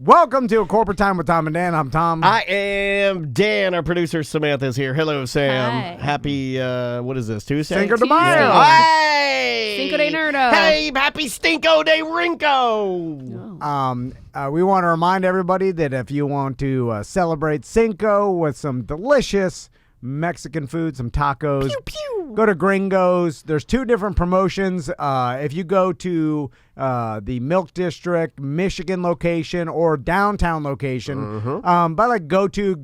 Welcome to A Corporate Time with Tom and Dan. I'm Tom. I am Dan. Our producer Samantha's here. Hello, Sam. Hi. Happy, what is this, Tuesday? Cinco de Mayo. Hey! Cinco de Nerdo. Hey, happy Stinko de Rinko. We want to remind everybody that if you want to celebrate Cinco with some delicious Mexican food, some tacos, Pew, pew. go to Gringo's. There's two different promotions. If you go to the Milk District, Michigan location, or downtown location, but to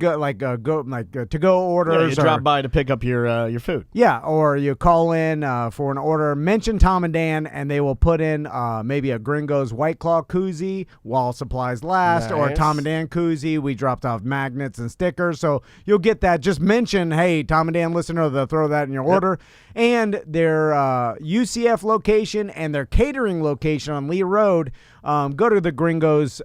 go orders. Yeah, you drop by to pick up your food. Yeah, or you call in for an order, mention Tom and Dan, and they will put in maybe a Gringo's White Claw koozie while supplies last, or a Nice. Tom and Dan koozie. We dropped off magnets and stickers, so you'll get that. Just mention, hey, Tom and Dan listener, they'll throw that in your order. And their UCF location and their catering location on Lee Road, go to the Gringo's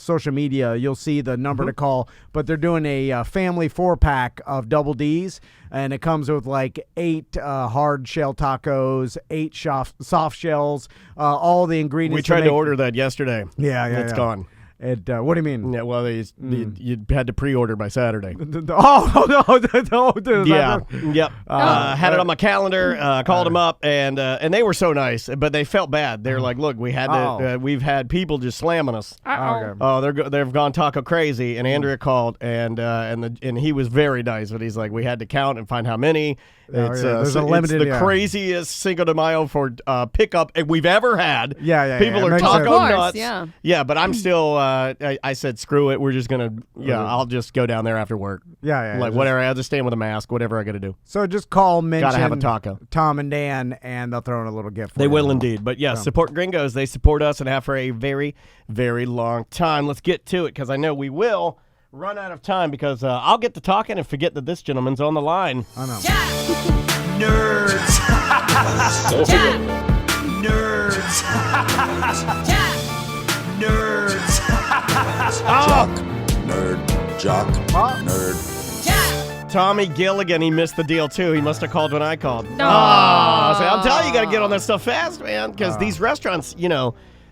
social media. You'll see the number to call, but they're doing a family 4-pack of Double D's, and it comes with like 8 hard shell tacos, 8 soft shells, all the ingredients. We tried to order that yesterday. Yeah, It's gone. What do you mean? Yeah, well, you had to pre-order by Saturday. Oh, no. Dude, Yeah, yep. Had it on my calendar. Called them up, and they were so nice, but they felt bad. They're like, "Look, we had to. We've had people just slamming us. Okay. Oh, they've gone taco crazy." And Andrea called, and he was very nice, but he's like, "We had to count and find how many." There's a limited. It's the craziest Cinco de Mayo for pickup we've ever had. Yeah. People are Makes taco sense. Of course, nuts. yeah. But I'm still. I said, screw it. We're just gonna. Yeah, I'll just go down there after work. Yeah. Like whatever. I have to stand with a mask. Whatever I got to do. So just call, mention Gotta have a taco. Tom and Dan, and they'll throw in a little gift for They you. will indeed. But yeah, support Gringos. They support us and have for a very, very long time. Let's get to it because I know we will run out of time because I'll get to talking and forget that this gentleman's on the line. I know. Nerds. Nerds. Nerds. Jock, nerd. Tommy Gilligan, he missed the deal too. He must have called when I called. No. Oh, so I'm telling you, got to get on that stuff fast, man, because these restaurants,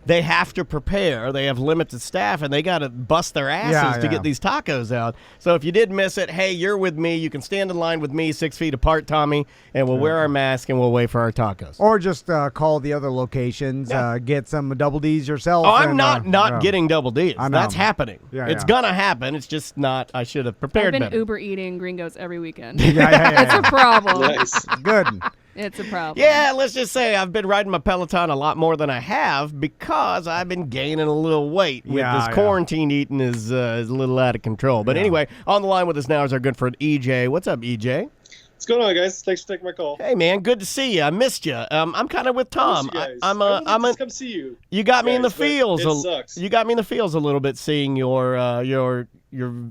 they have to prepare. They have limited staff, and they got to bust their asses to Yeah. get these tacos out. So if you did miss it, hey, you're with me. You can stand in line with me 6 feet apart, Tommy, and we'll wear our mask, and we'll wait for our tacos. Or just call the other locations, get some Double D's yourself. Oh, I'm and, not getting Double D's. I know. That's happening. Yeah, it's yeah. going to happen. It's just not. I should have I've prepared been better. Uber eating Gringos every weekend. Yeah. It's a problem. Nice. Good. It's a problem. Yeah, let's just say I've been riding my Peloton a lot more than I have because I've been gaining a little weight with Yeah, this yeah. quarantine eating is a little out of control. But anyway, on the line with us now is our good friend EJ. What's up, EJ? What's going on, guys? Thanks for taking my call. Hey, man, good to see you. I missed you. I'm kind of with Tom. I miss you guys. I'm I would I'm just come see you. You got me in the guys, but feels. it sucks. You got me in the feels a little bit seeing your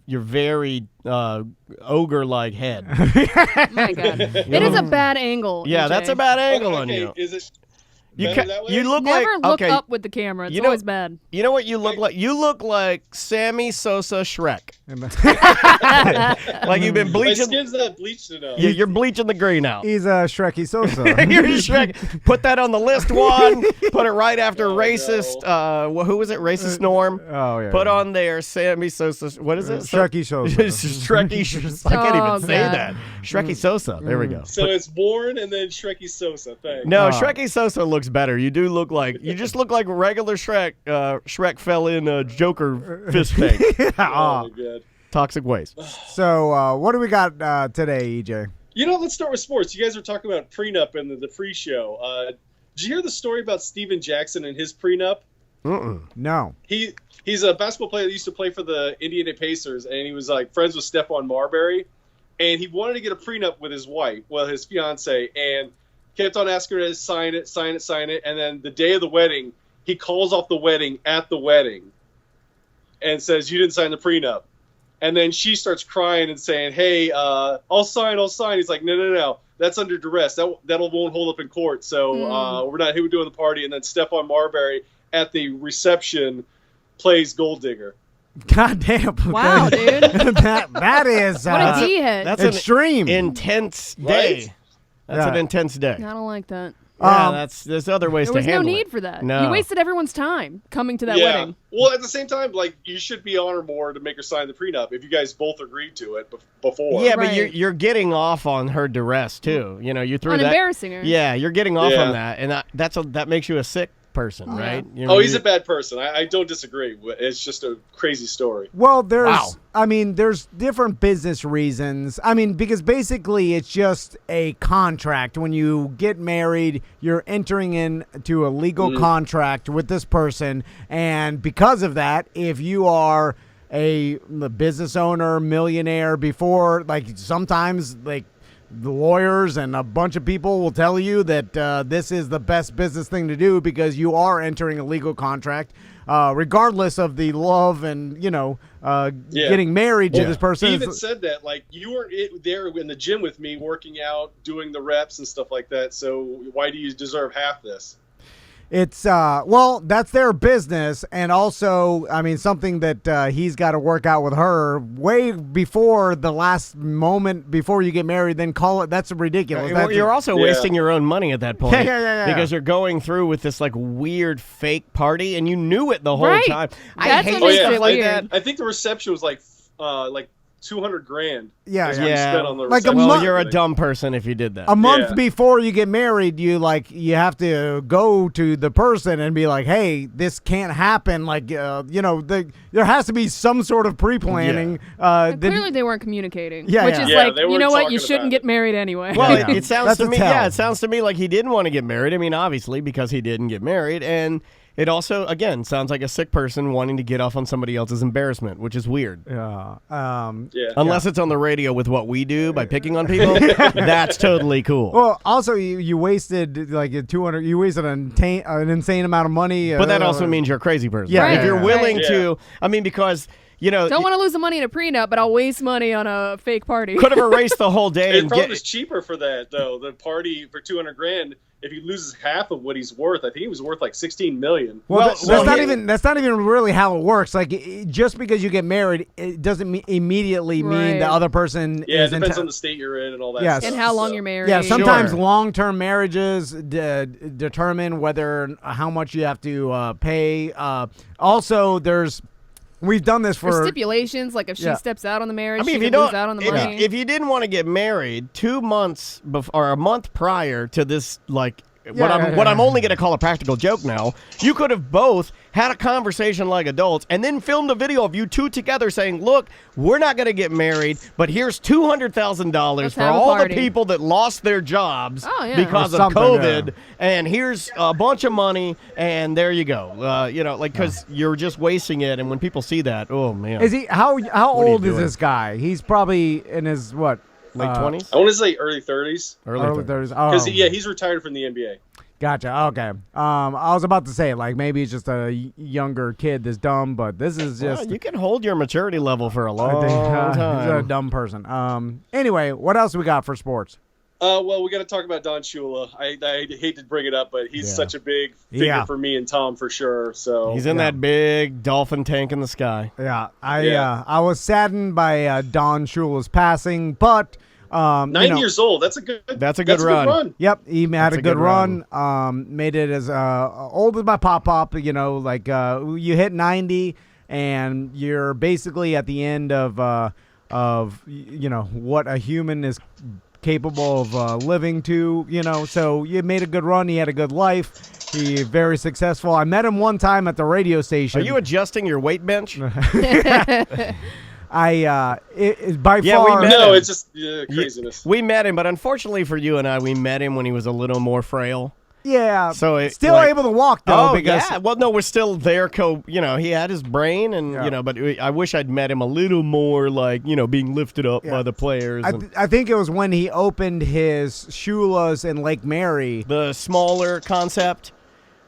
very ogre-like head. My God. It is a bad angle. Yeah, EJ. that's a bad angle on Okay, you. is it You better ca- that way? you look Never like look up with the camera. It's You know- always bad. You know what you look like? You look like Sammy Sosa Shrek. Like you've been My bleaching. skin's not bleached enough. You're bleaching the green out. He's a Shreky Sosa. You're Shrek. Put that on the list one. Put it right after racist. Who was it? Racist Norm. Oh, yeah. Put on there Sammy Sosa. What is it? Shreky Sosa. Shreky. I can't Oh, even say God. that. Shreky Sosa. There we go. So it's Born and then Shreky Sosa. Thanks. No, Shreky Sosa looks better. You do look like you just look like regular Shrek. Shrek fell in a Joker fist tank. Oh, my God. Toxic waste. So what do we got today, EJ? Let's start with sports. You guys were talking about prenup in the pre-show. Did you hear the story about Steven Jackson and his prenup? No. He's a basketball player that used to play for the Indiana Pacers, and he was like friends with Stephon Marbury, and he wanted to get a prenup with his wife, his fiance, and kept on asking her to sign it, and then the day of the wedding, he calls off the wedding at the wedding and says, "You didn't sign the prenup." And then she starts crying and saying, "Hey, I'll sign." He's like, "No. That's under duress. That won't hold up in court. So we're not here doing the party." And then Stephon Marbury at the reception plays Gold Digger. God damn. Wow, dude. that is What a D hit. That's extreme. an intense day. Right? That's an Yeah. intense day. I don't like that. Yeah, there's other ways There to was no handle it. need for that. No. You wasted everyone's time coming to that yeah. wedding. Well, at the same time, like you should be on her more to make her sign the prenup if you guys both agreed to it before. Yeah, but Right. you're getting off on her duress too. You know, you threw On that. embarrassing her. Yeah, you're getting off Yeah. on that, and that makes you a sick person, right? You Oh, know, he's a bad person. I don't disagree. It's just a crazy story. Well, there's, Wow. I mean, there's different business reasons. I mean, because basically it's just a contract. When you get married, you're entering into a legal contract with this person. And because of that, if you are a business owner, millionaire before, like sometimes like the lawyers and a bunch of people will tell you that this is the best business thing to do because you are entering a legal contract, regardless of the love and, getting married to this person. He even said that, like, you weren't there in the gym with me working out, doing the reps and stuff like that, so why do you deserve half this? It's, well, that's their business. And also, I mean, something that he's got to work out with her way before the last moment before you get married, then call it. That's ridiculous. Well, you're also wasting your own money at that point. Yeah. Because you're going through with this like weird fake party, and you knew it the whole Right. time. I That's hate what makes stuff it like weird. that. I think the reception was like $200,000. Yeah, is yeah. what you Yeah. spent on the Like a reception. month- Well, you're a dumb person if you did that. a month Yeah. before you get married, you have to go to the person and be like, "Hey, this can't happen." Like, there has to be some sort of pre-planning. Clearly, they weren't communicating. Yeah, which yeah. is Yeah, like, they you weren't know what? talking You shouldn't about get married anyway. Well, Yeah. it sounds That's to a me. tell. Yeah, it sounds to me like he didn't want to get married. I mean, obviously because he didn't get married, and it also, again, sounds like a sick person wanting to get off on somebody else's embarrassment, which is weird. Yeah. Unless it's on the radio with what we do by picking on people, that's totally cool. Well, also you wasted like 200. You wasted an insane amount of money. But that also means you're a crazy person. Yeah, If you're yeah. willing Right. to, I mean, because Don't want to lose the money in a prenup, but I'll waste money on a fake party. could have erased the whole day It and probably get. was cheaper for that, though. The party for $200,000, if he loses half of what he's worth, I think he was worth like $16 million. Well, Well, that's not even really how it works. Like, just because you get married, it doesn't immediately mean Right. the other person Yeah, it is depends on the state you're in and all that. Yes. stuff, and how long so. you're married. Yeah, sometimes Sure. long-term marriages determine how much you have to pay. Also, we've done this There's for stipulations, like if she Yeah. steps out on the marriage, I mean, she if you could lose don't, out on the if, money. if you didn't want to get married 2 months before or a month prior to this, like what I'm only going to call a practical joke now, you could have both had a conversation like adults and then filmed a video of you two together saying, "Look, we're not going to get married, but here's $200,000 Let's for have a all the party." people that lost their jobs Oh, yeah. because Or of something, COVID, yeah. and here's a bunch of money, and there you go." Because you're just wasting it, and when people see that, oh man, Is he how are you old is doing? this guy? He's probably in his what? late 20s, I want to say early 30s. early 30s. 30s. Because, Oh, he's retired from the NBA. gotcha. Okay. I was about to say like maybe he's just a younger kid that's dumb, but this is Well, just you can hold your maturity level for a I long think time. he's a dumb person. Anyway, what else we got for sports? Well, we got to talk about Don Shula. I hate to bring it up, but he's such a big figure Yeah. for me and Tom for sure. So He's in that big dolphin tank in the sky. Yeah, Yeah. I was saddened by Don Shula's passing, but 9 years old. That's a good. That's a good run. Yep, he had That's a good run. Made it as old as my pop. You hit 90, and you're basically at the end of what a human is capable of living to. So you made a good run. He had a good life. He very successful. I met him one time at the radio Are station. you adjusting your weight bench? By Yeah, far. we met No, him. it's just craziness. We met him, but unfortunately for you and I, we met him when he was a little more frail. Yeah, So it, still like- able to walk though. Oh, because yeah. Well, no, we're still there. He had his brain, and Yeah. but I wish I'd met him a little more, like being lifted up by the players. and I think it was when he opened his Shula's in Lake Mary, the smaller concept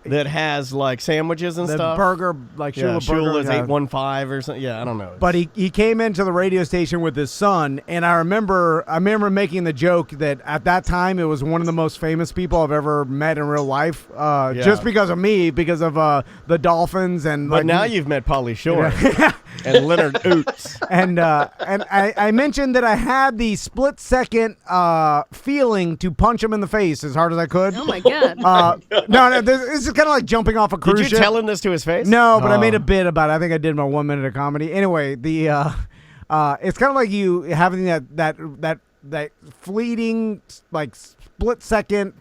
that has like sandwiches and the stuff. burger, like Yeah, Shula burger. Shula's yeah. 815 or something. Yeah, I don't know. But he came into the radio station with his son, and I remember making the joke that at that time it was one of the most famous people I've ever met in real life, just because of me, because of the Dolphins and. But like, now you've met Pauly Shore. and Leonard Oots. And I mentioned that I had the split second feeling to punch him in the face as hard as I could. Oh my god. No, this is kind of like jumping off a cruise Did you ship. tell him this to his face? No, but I made a bit about it. I think I did my 1 minute of comedy. Anyway, it's kind of like you having that fleeting like split second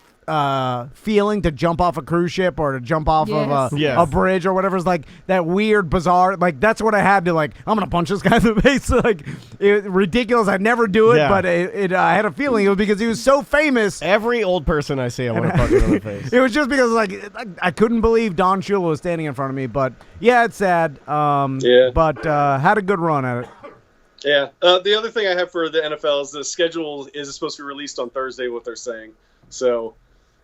feeling to jump off a cruise ship or to jump off of a bridge or whatever. Is like that weird, bizarre. Like that's what I had to like. I'm gonna punch this guy in the face. Like ridiculous. I'd never do it, but I had a feeling it was because he was so famous. Every old person I see, I want to punch him in the face. It was just because like I couldn't believe Don Shula was standing in front of me. But yeah, it's sad. But had a good run at it. Yeah. The other thing I have for the NFL is the schedule is supposed to be released on Thursday, what they're saying. So,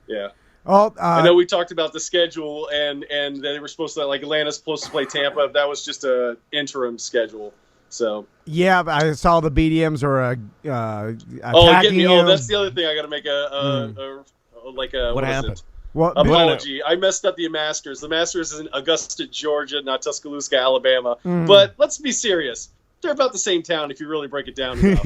yeah. Oh, I know we talked about the schedule and they were supposed to, like, Atlanta's supposed to play Tampa. That was just a interim schedule. So. Yeah, I saw the BDMs are attacking you. That's the other thing I got to make what happened? Apology. I messed up the Masters. The Masters is in Augusta, Georgia, not Tuscaloosa, Alabama. But let's be serious. They're about the same town if you really break it down enough.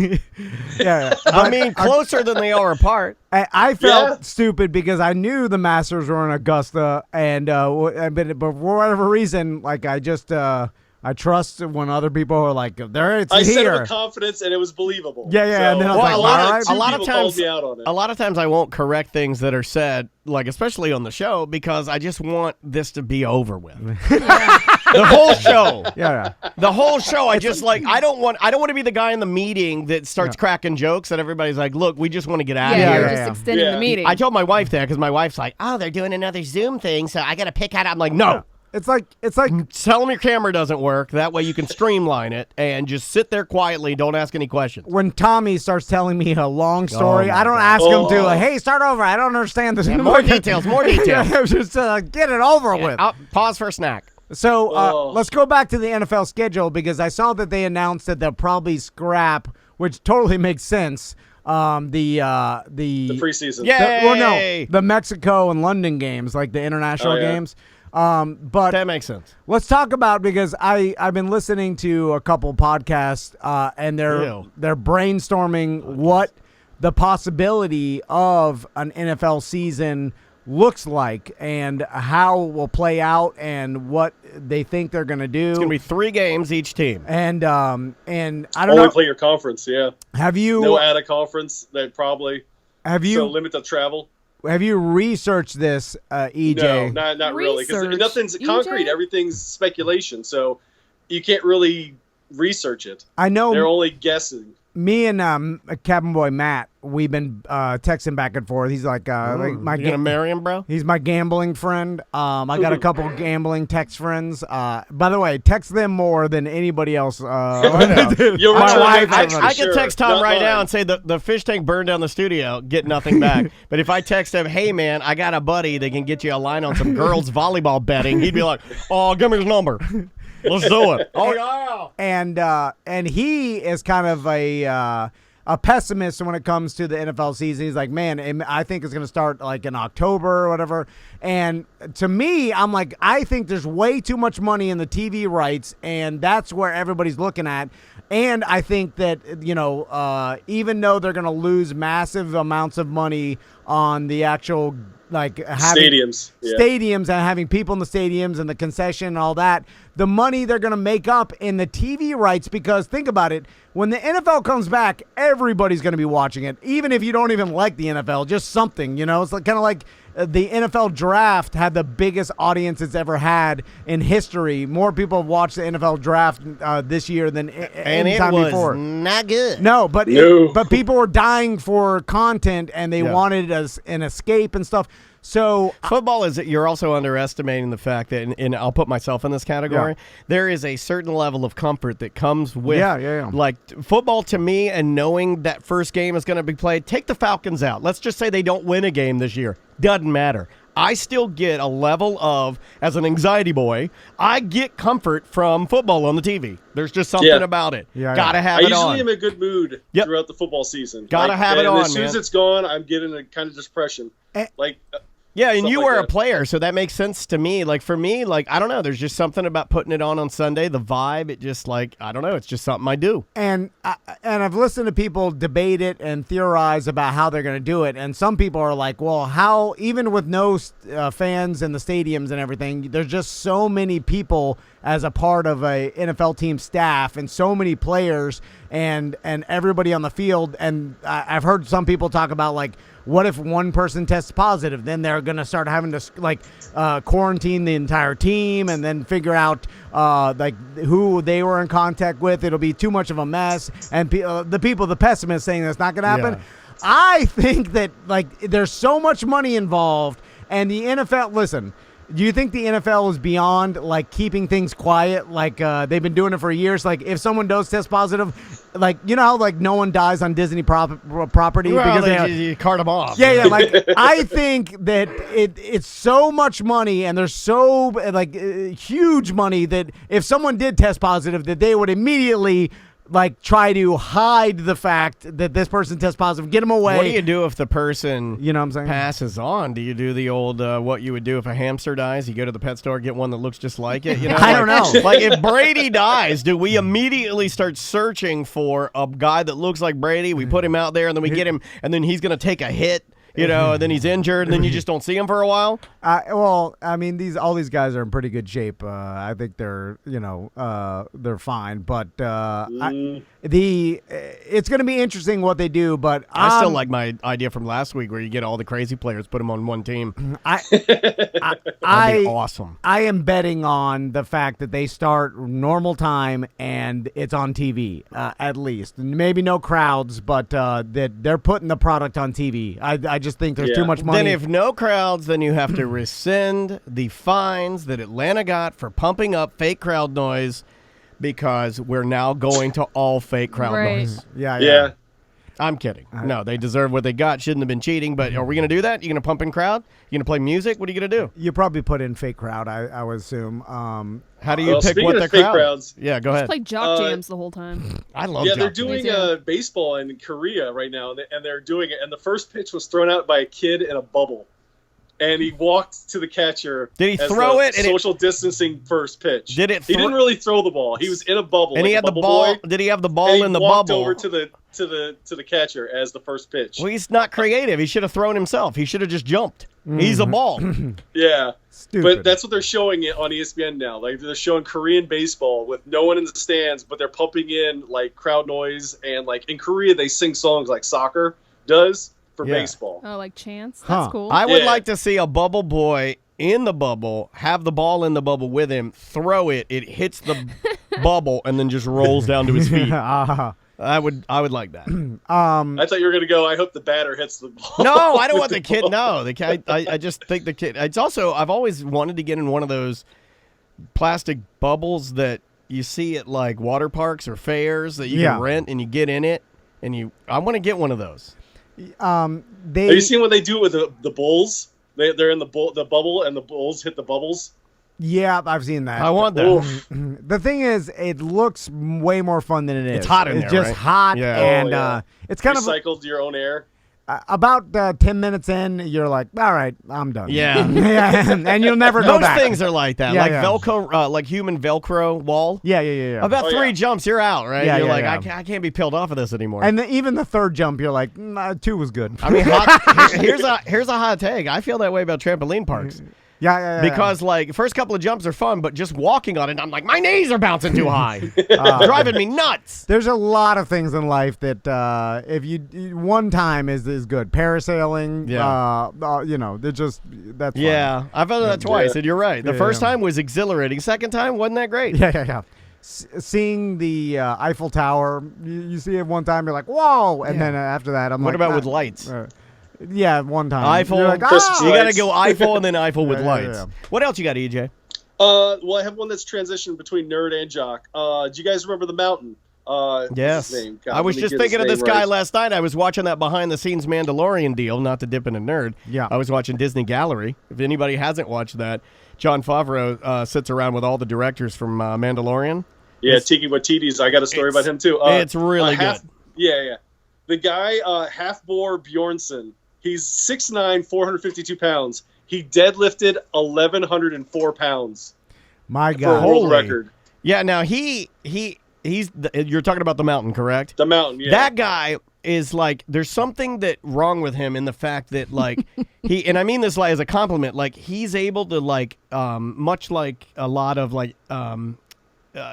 Yeah. I mean, closer than they are apart. I felt stupid because I knew the Masters were in Augusta, and but for whatever reason, like I just I trust when other people are like, "There, it's I here." said it with confidence, and it was believable. Yeah. So, And then I was like, a lot of times, called me out on it. A lot of times, I won't correct things that are said, like especially on the show, because I just want this to be over with. The whole show. Yeah. The whole show. I just like I don't want to be the guy in the meeting that starts cracking jokes and everybody's like, "Look, we just want to get out of Yeah, here." you're just extending the meeting. I told my wife that because my wife's like, "Oh, they're doing another Zoom thing, so I got to pick out." I'm like, "No." It's like Tell them your camera doesn't work. That way you can streamline it and just sit there quietly. Don't ask any questions. when Tommy starts telling me a long story, I don't ask him to, hey, start over. I don't understand this. More details. Just get it over with. I'll pause for a snack. So let's go back to the NFL schedule because I saw that they announced that they'll probably scrap, which totally makes sense. The preseason. The Mexico and London games, like the international games. But that makes sense. Let's talk about because I've been listening to a couple podcasts and they're brainstorming what the possibility of an NFL season looks like and how it will play out and what they think they're going to do. It's going to be 3 games each team. And I don't know. Only play your conference, yeah. Have you no out of conference? That probably so limit the travel. Have you researched this, EJ? No, not really, because nothing's concrete. EJ? Everything's speculation, so you can't really research it. I know they're only guessing. Me and Cabin Boy Matt, we've been texting back and forth. He's like, you gonna marry him, bro? He's my gambling friend. I got a couple gambling text friends. By the way, text them more than anybody else. I can text Tom right now and say the fish tank burned down the studio, get nothing back. But if I text him, hey man, I got a buddy that can get you a line on some girls volleyball betting, he'd be like, oh, give me his number. Let's do it. Oh yeah. And he is kind of a pessimist when it comes to the NFL season. He's like, man, I think it's going to start like in October or whatever. And to me, I'm like, I think there's way too much money in the TV rights, and that's where everybody's looking at. And I think that, even though they're going to lose massive amounts of money on the actual having stadiums and having people in the stadiums and the concession and all that, the money they're going to make up in the TV rights, because think about it, when the NFL comes back, everybody's going to be watching it, even if you don't even like the NFL, just something, it's like kind of like the NFL draft had the biggest audience it's ever had in history. More people have watched the NFL draft this year than any time before. Not good. No, but people were dying for content and they wanted an escape and stuff. So football you're also underestimating the fact that, and I'll put myself in this category, there is a certain level of comfort that comes with like football to me, and knowing that first game is going to be played. Take the Falcons out. Let's just say they don't win a game this year. Doesn't matter. I still get a level of, as an anxiety boy, I get comfort from football on the TV. There's just something about it. Gotta have it on. I usually am in a good mood throughout the football season. Gotta have it on, as soon as it's gone, I'm getting a kind of depression. Yeah, and Stuff you like were a that. player, so that makes sense to me. Like, for me, like, I don't know. There's just something about putting it on Sunday. The vibe, it just, like, I don't know. It's just something I do. And I've listened to people debate it and theorize about how they're going to do it. And some people are like, well, how, even with no fans in the stadiums and everything, there's just so many people as a part of a NFL team staff and so many players and everybody on the field. And I've heard some people talk about, like, what if one person tests positive? Then they're going to start having to quarantine the entire team and then figure out like who they were in contact with. It'll be too much of a mess. And the pessimists saying that's not going to happen. Yeah. I think that, like, there's so much money involved, and the NFL. Listen. Do you think the NFL is beyond, like, keeping things quiet? Like, they've been doing it for years. Like, if someone does test positive, like, you know how, like, no one dies on Disney property Well, because you cart them off. yeah. Like, I think that it's so much money, and there's so, like, huge money that if someone did test positive, that they would immediately, like, try to hide the fact that this person tests positive, get them away. What do you do if the person You know what I'm saying? passes on? Do you do the old what you would do if a hamster dies? You go to the pet store, get one that looks just like it? You know, I don't know. Like, if Brady dies, do we immediately start searching for a guy that looks like Brady? We put him out there, and then we get him, and then he's going to take a hit. You know, and then he's injured, and then you just don't see him for a while. Well, I mean, all these guys are in pretty good shape. I think they're they're fine, but it's going to be interesting what they do. But I still like my idea from last week where you get all the crazy players, put them on one team. That'd be awesome. I am betting on the fact that they start normal time and it's on TV at least. Maybe no crowds, but that they're putting the product on TV. I just think there's too much money. Then if no crowds, then you have to rescind the fines that Atlanta got for pumping up fake crowd noise, because we're now going to all fake crowd Right. noise. Yeah. I'm kidding. No, they deserve what they got. Shouldn't have been cheating, but are we going to do that? You going to pump in crowd? You going to play music? What are you going to do? You probably put in fake crowd, I would assume. How do you Well, pick speaking what of the fake crowd? crowds- Yeah, go ahead. Play jock jams the whole time. I love Yeah, they're jock doing Me too. baseball in Korea right now, and they're doing it. And the first pitch was thrown out by a kid in a bubble, and he walked to the catcher. Did he as throw the it and social distancing first pitch. Did it He thro- didn't really throw the ball. He was in a bubble, and like he had a the bubble ball. boy, Did he have the and ball he in the walked bubble? over to the catcher as the first pitch. Well, he's not creative. He should have thrown himself. He should have just jumped. He's a ball. Yeah. Stupid. But that's what they're showing it on ESPN now. Like, they're showing Korean baseball with no one in the stands, but they're pumping in, like, crowd noise. And, like, in Korea, they sing songs like soccer does for Yeah. baseball. Oh, like chance? Huh. That's cool. I would Yeah. like to see a bubble boy in the bubble, have the ball in the bubble with him, throw it, it hits the bubble, and then just rolls down to his feet. I would like that. I thought you were going to go, I hope the batter hits the ball. No, I don't want the kid. No, the kid. I just think the kid. It's also, I've always wanted to get in one of those plastic bubbles that you see at, like, water parks or fairs that you Yeah. can rent, and you get in it, and I want to get one of those. Have you seen when they do it with the bulls? They're in the bubble, and the bulls hit the bubbles. Yeah, I've seen that. I want that. Oof. The thing is, it looks way more fun than it is. It's hot in It's there, just right? hot, Yeah. and Oh, yeah. it's kind of Recycled your own air. about 10 minutes in, you're like, all right, I'm done. Yeah. Yeah, and you'll never go Those back. things are like that, Yeah, like yeah. Velcro, like human Velcro wall. Yeah. About Oh, 3 yeah. jumps, you're out, right? Yeah, You're yeah, like, yeah. I can't be peeled off of this anymore. And even the third jump, you're like, 2 was good. I mean, here's a hot take. I feel that way about trampoline parks. Yeah. Because, like, first couple of jumps are fun, but just walking on it, I'm like, my knees are bouncing too high. Driving me nuts. There's a lot of things in life that if you one time is good. Parasailing, they're just that's fun. Yeah, I've done that twice, Yeah. and you're right. The Yeah, first yeah. time was exhilarating. Second time wasn't that great. Yeah. Seeing the Eiffel Tower, you see it one time, you're like, whoa, and then after that, I'm like, What about nah. with lights? Yeah, one time. Eiffel, You're like, Christmas you got to lights. go Eiffel and then Eiffel with Yeah, lights. yeah. What else you got, EJ? Well, I have one that's transitioned between nerd and jock. Do you guys remember The Mountain? What's Yes. his name? God, I was let me just get thinking his of this name guy right. last night. I was watching that behind-the-scenes Mandalorian deal, not to dip in a nerd. Yeah. I was watching Disney Gallery. If anybody hasn't watched that, Jon Favreau sits around with all the directors from Mandalorian. Yeah, Tiki Watiti's. I got a story about him, too. It's really good. Yeah. The guy, Half-Boar Bjornsson, he's 6'9", 452 pounds. He deadlifted 1,104 pounds My for a God. world Holy. record. Yeah, now he's you're talking about the mountain, correct? The mountain, yeah. That guy is like, there's something that wrong with him in the fact that like and I mean this like as a compliment, like he's able to like much like a lot of like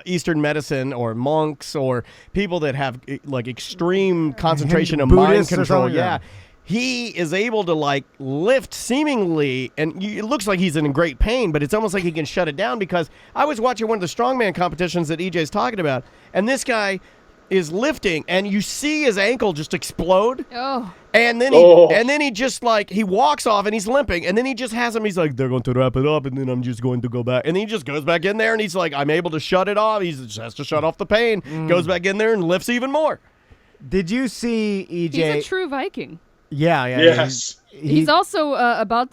Eastern medicine or monks or people that have like extreme concentration of mind Buddhists or control. something, Yeah. yeah. He is able to like lift seemingly, and it looks like he's in great pain, but it's almost like he can shut it down because I was watching one of the strongman competitions that EJ's talking about, and this guy is lifting, and you see his ankle just explode. Oh. And then he just like he walks off and he's limping, and then he just has him. He's like, they're going to wrap it up, and then I'm just going to go back, and then he just goes back in there, and he's like, I'm able to shut it off. He just has to shut off the pain. Goes back in there and lifts even more. Did you see EJ? He's a true Viking. Yeah. Yes. He's also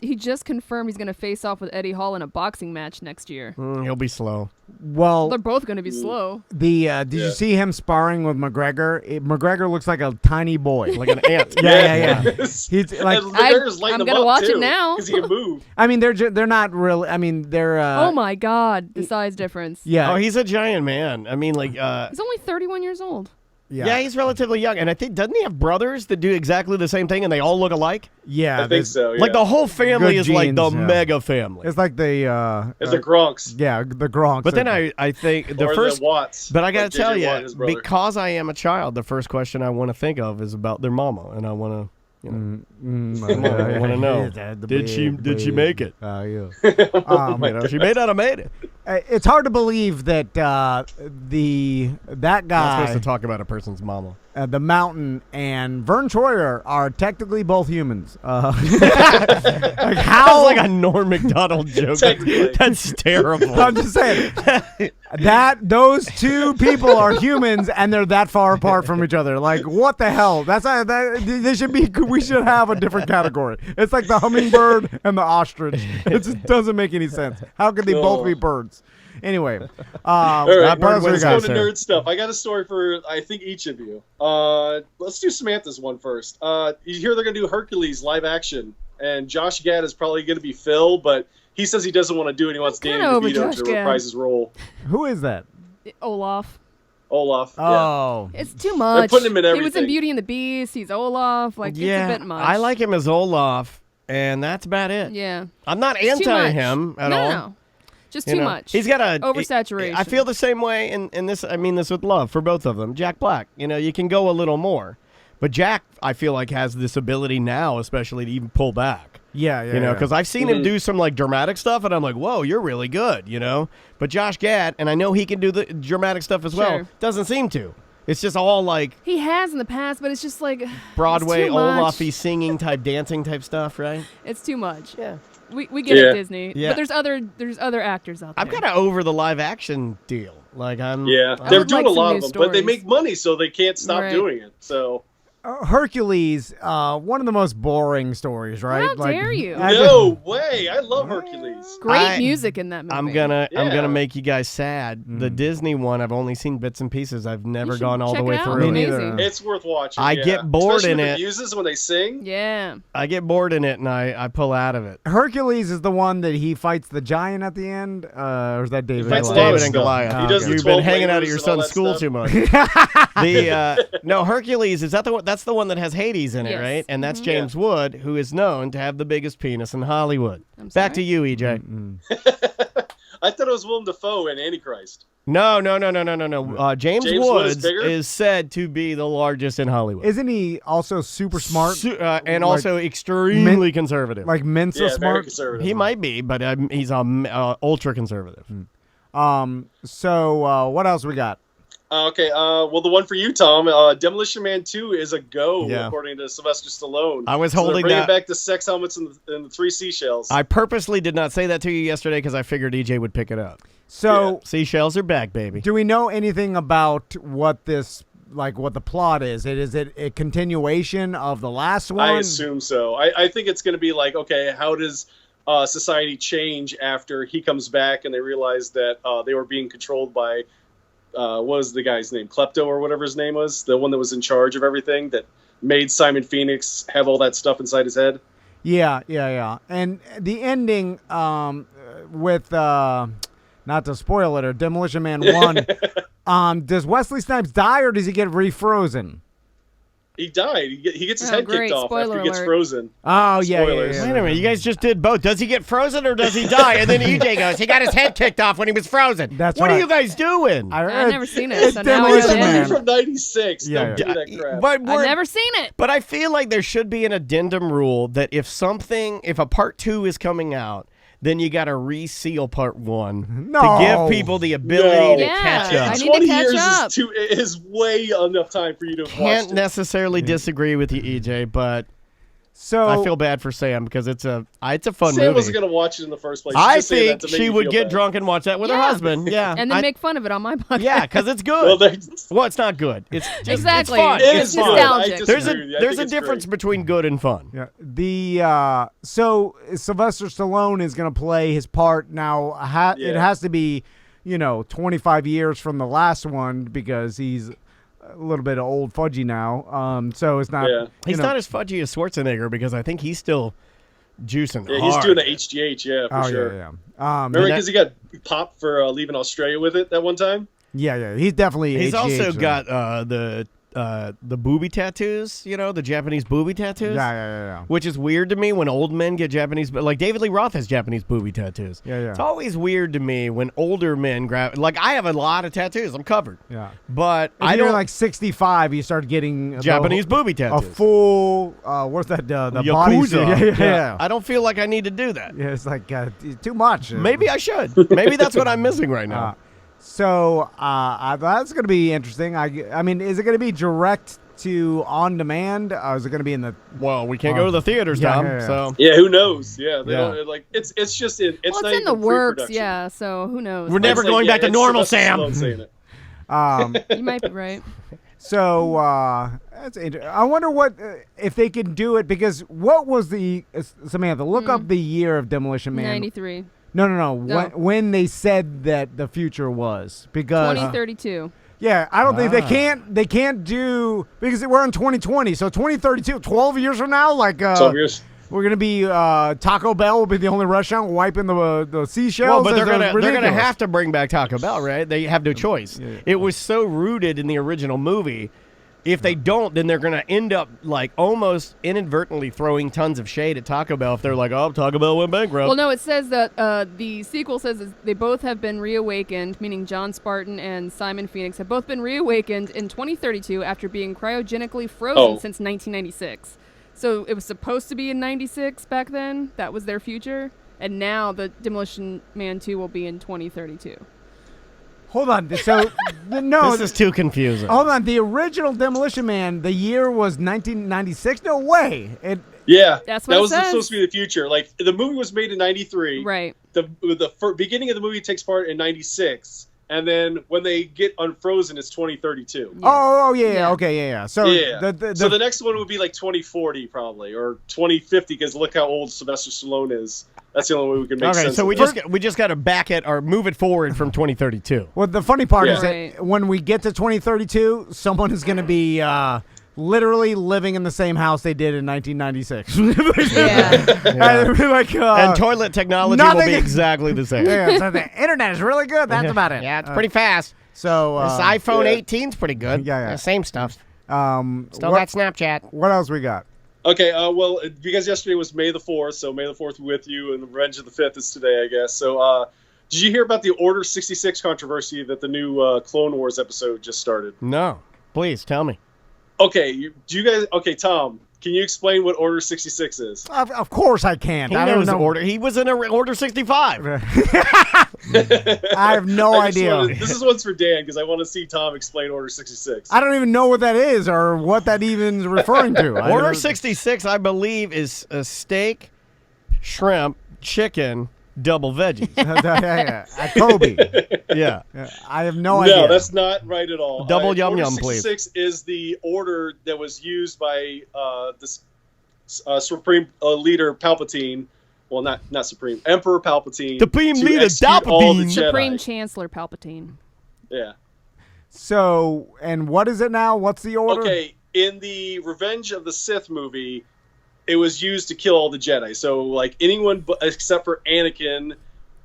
he just confirmed he's going to face off with Eddie Hall in a boxing match next year. He'll be slow. Well, They're both going to be slow. did you see him sparring with McGregor? McGregor looks like a tiny boy. Like an ant. Yeah. Yes. He's like, And McGregor's lighting I'm him gonna up, watch it too, now. because he can move. I mean, they're not really. I mean, they're. Oh my God, the size difference. Yeah. Oh, he's a giant man. I mean, like, He's only 31 years old. yeah, he's relatively young, and I think doesn't he have brothers that do exactly the same thing, and they all look alike? Yeah. I think there's- so. Yeah. Like the whole family Good is like the genes, yeah. mega family. It's like the. It's the Gronks. Yeah, the Gronks. But then I think the or first. the Watts. But I got like to tell JJ you, Watt, his brother. because I am a child, the first question I want to think of is about their mama, and I want to. You know, I want to know. Did she make it? Yeah. You know, she may not have made it. It's hard to believe that that I'm guy, supposed to talk about a person's mama. the Mountain, and Vern Troyer are technically both humans. Like That how? was like a Norm Macdonald joke. Technically. That's terrible. I'm just saying that those two people are humans and they're that far apart from each other. Like what the hell? They should be. We should have a different category. It's like the hummingbird and the ostrich. It just doesn't make any sense. How could they both be birds? Anyway, All right, what else we let's got, go to sir? nerd stuff. I got a story for I think each of you. Let's do Samantha's one first. You hear they're gonna do Hercules live action, and Josh Gad is probably gonna be Phil, but he says he doesn't want to do it. He wants Danny kinda over DeVito Josh to Gad. reprise his role. Who is that? Olaf. Olaf. Oh, It's too much. putting him in He was in everything. Beauty and the Beast. He's Olaf. Like, it's a bit much. I like him as Olaf, and that's about it. Yeah. I'm not It's too anti much. him at no, all. No. Just You too know, much. He's got a oversaturation. I feel the same way in this. I mean this with love for both of them. Jack Black. You know, you can go a little more, but Jack, I feel like, has this ability now, especially to even pull back. yeah. You know, because I've seen him do some like dramatic stuff, and I'm like, whoa, you're really good. You know, but Josh Gad, and I know he can do the dramatic stuff as well. Sure. Doesn't seem to. It's just all like He has in the past, but it's just like Broadway, it's too much. Olaf-y singing type, dancing type stuff, right? It's too much. Yeah. We get Yeah. it, Disney. Yeah. But there's other actors out there. I'm kind of over the live action deal. Like Yeah, I they're would doing like a some lot new of them, but they stories. make money, so they can't stop Right. doing it. So Hercules, one of the most boring stories, right? How dare you. no way, I love Hercules. Great music in that movie. I'm gonna Yeah. make you guys sad. The Disney one, I've only seen bits and pieces. I've never should gone all the check way it out. through. Me It's neither. amazing. It's worth watching. I yeah. get bored Especially in with it. The muses when they sing. Yeah. I get bored in it and I pull out of it. Hercules is the one that he fights the giant at the end, or is that David? fights It's a lot David of and stuff. Goliath. He does the You've been 12 hanging out at labors your and all son's that school stuff. too much. No, Hercules, is that the one? That's the one that has Hades in it, Yes. right? And that's Mhm. James Wood, who is known to have the biggest penis in Hollywood. I'm Back to sorry? you, EJ. I thought it was Willem Dafoe in Antichrist. No. James James Wood is Woods bigger? is said to be the largest in Hollywood. Isn't he also super smart? And Like- also extremely conservative. Like Mensa Yeah, very smart? conservative. He might be, but he's ultra conservative. So what else we got? Okay, well, the one for you, Tom, Demolition Man 2 is a go, Yeah. according to Sylvester Stallone. I was So they're holding bringing that- back the sex helmets and the three seashells. I purposely did not say that to you yesterday because I figured EJ would pick it up. So Seashells are back, baby. do we know anything about what this, like what the plot is? Is it a continuation of the last one? I assume so. I think it's going to be like, okay, how does society change after he comes back and they realize that they were being controlled by, what was the guy's name? Klepto or whatever his name was? The one that was in charge of everything that made Simon Phoenix have all that stuff inside his head? Yeah. And the ending with not to spoil it, or Demolition Man 1, does Wesley Snipes die or does he get refrozen? He died. He gets his head great. kicked off Spoiler after he gets alert. frozen. Oh, Spoilers. Wait a minute, you guys just did both. Does he get frozen or does he die? And then EJ goes, he got his head kicked off when he was frozen. That's what right. are you guys doing? I've never seen it, It's so now I know Demolition the It's a movie Man. ending. from '96. Yeah, Don't do that crap. But I've we're- never seen it. But I feel like there should be an addendum rule that if a part 2 is coming out, then you got to reseal part 1 No. to give people the ability to Yeah, catch I up. need to 20 catch years up. is way enough time for you to have Can't watched it. necessarily disagree with you, EJ, but So I feel bad for Sam because it's a fun Sam movie. wasn't going to watch it in the first place. I Just saying think that to make she you would feel get bad. drunk and watch that with her Yeah. husband. Yeah, And then make fun of it on my podcast. yeah, because it's good. Well, Well, it's not good. It's just, Exactly. It's fun. it It's is good. nostalgic. I There's disagree with you. I there's think a it's difference great. between good and fun. yeah, so Sylvester Stallone is going to play his part now. It Yeah. has to be 25 years from the last one because he's a little bit old fudgy now. So it's not. Yeah. He's not as fudgy as Schwarzenegger because I think he's still juicing Yeah, hard. he's doing the HGH, yeah, for Oh sure. yeah. Remember because he got popped for leaving Australia with it that one time? Yeah. He's definitely. He's HGH, also though. got the booby tattoos, the Japanese booby tattoos. Yeah. Which is weird to me when old men get Japanese, like David Lee Roth has Japanese booby tattoos. Yeah. It's always weird to me when older men grab. Like I have a lot of tattoos, I'm covered. Yeah. But If I you're don't like 65, you start getting Japanese booby a tattoos. full. What's that? The Yakuza. bodysuit. Yeah. I don't feel like I need to do that. Yeah, it's like too much. Maybe I should. Maybe that's what I'm missing right now. So that's going to be interesting. I mean, is it going to be direct to on demand? Or is it going to be in the? Well, we can't go to the theaters, yeah, Tom. yeah. So Yeah, who knows? Yeah, they Yeah. don't, like it's just in it's Well, not it's in the even works, pre-production. yeah. So who knows? We're never It's like, going back to it's normal, Sylvester Sam. Stallone saying it. You might be right. So that's interesting. I wonder what if they can do it because what was the Samantha? Look up the year of Demolition Man. 93. No. No. When they said that the future was because 2032. yeah, I don't think they can't do because we're in 2020, so 2032, 12 years from now, like 12 years. we're gonna be Taco Bell will be the only restaurant wiping the seashells. Well, but they're gonna ridiculous. have to bring back Taco Bell, right? They have no choice. It was so rooted in the original movie. If they don't, then they're gonna end up like almost inadvertently throwing tons of shade at Taco Bell if they're like, "Oh, Taco Bell went bankrupt." Well, no, it says that the sequel says is they both have been reawakened, meaning John Spartan and Simon Phoenix have both been reawakened in 2032 after being cryogenically frozen since 1996. So it was supposed to be in 96 back then. That was their future. And now the Demolition Man 2 will be in 2032. Hold on. So no, This is too confusing. hold on. The original Demolition Man, the year was 1996. No way. Yeah, That's what that it was says. supposed to be the future. Like the movie was made in '93. Right. The beginning of the movie takes part in '96, and then when they get unfrozen, it's 2032. Yeah. Oh yeah. Yeah. Okay, yeah. So Yeah. the So the next one would be like 2040 probably, or 2050, because look how old Sylvester Stallone is. That's the only way we can make Okay, sense. so of we it. just got to back it or move it forward from 2032. well, the funny part Yeah. is that Right. when we get to 2032, someone is going to be literally living in the same house they did in 1996. Yeah. like, And toilet technology will nothing- be exactly the same. yeah, so the internet is really good. That's about it. Yeah, it's pretty fast. So This iPhone yeah. 18's pretty good. Yeah. Same stuff. Still what, got Snapchat. what else we got? Okay, well, because yesterday was May the 4th, so May the 4th with you, and Revenge of the 5th is today, I guess. So, did you hear about the Order 66 controversy that the new Clone Wars episode just started? No. Please, tell me. Okay, Tom, can you explain what Order 66 is? Of course I can't. He I don't knows know. Order. He was in Order 65. I have no I just idea. this is one's for Dan, because I want to see Tom explain Order 66. I don't even know what that is or what that even is referring to. I Order don't- 66, I believe, is a steak, shrimp, chicken, double veggies. At Kobe. Yeah. I have no idea. No, that's not right at all. Double yum Order yum, please. 66 is the order that was used by this Supreme Leader Palpatine. Well, not Supreme, Emperor Palpatine. Supreme to Leader execute all the Palpatine. Jedi. Supreme Chancellor Palpatine. Yeah. So, and what is it now? What's the order? Okay, in the Revenge of the Sith movie, it was used to kill all the Jedi. So like anyone except for Anakin,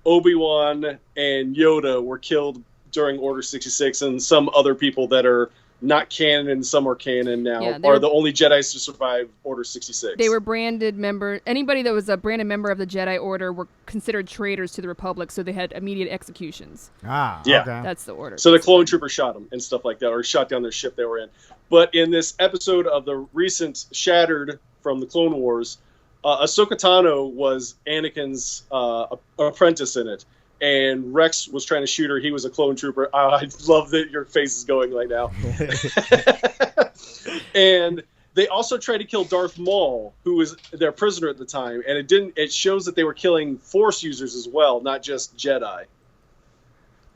Obi-Wan, and Yoda were killed during Order 66, and some other people that are not canon and some are canon now are the only Jedis to survive Order 66. They were branded member. Anybody that was a branded member of the Jedi Order were considered traitors to the Republic, so they had immediate executions. Yeah. Okay. That's the order. So the clone trooper shot them and stuff like that, or shot down their ship they were in. But in this episode of the recent Shattered from the Clone Wars, Ahsoka Tano was Anakin's apprentice in it. And Rex was trying to shoot her. He was a clone trooper. I love that your face is going right now. And they also tried to kill Darth Maul, who was their prisoner at the time. And it shows that they were killing Force users as well, not just Jedi.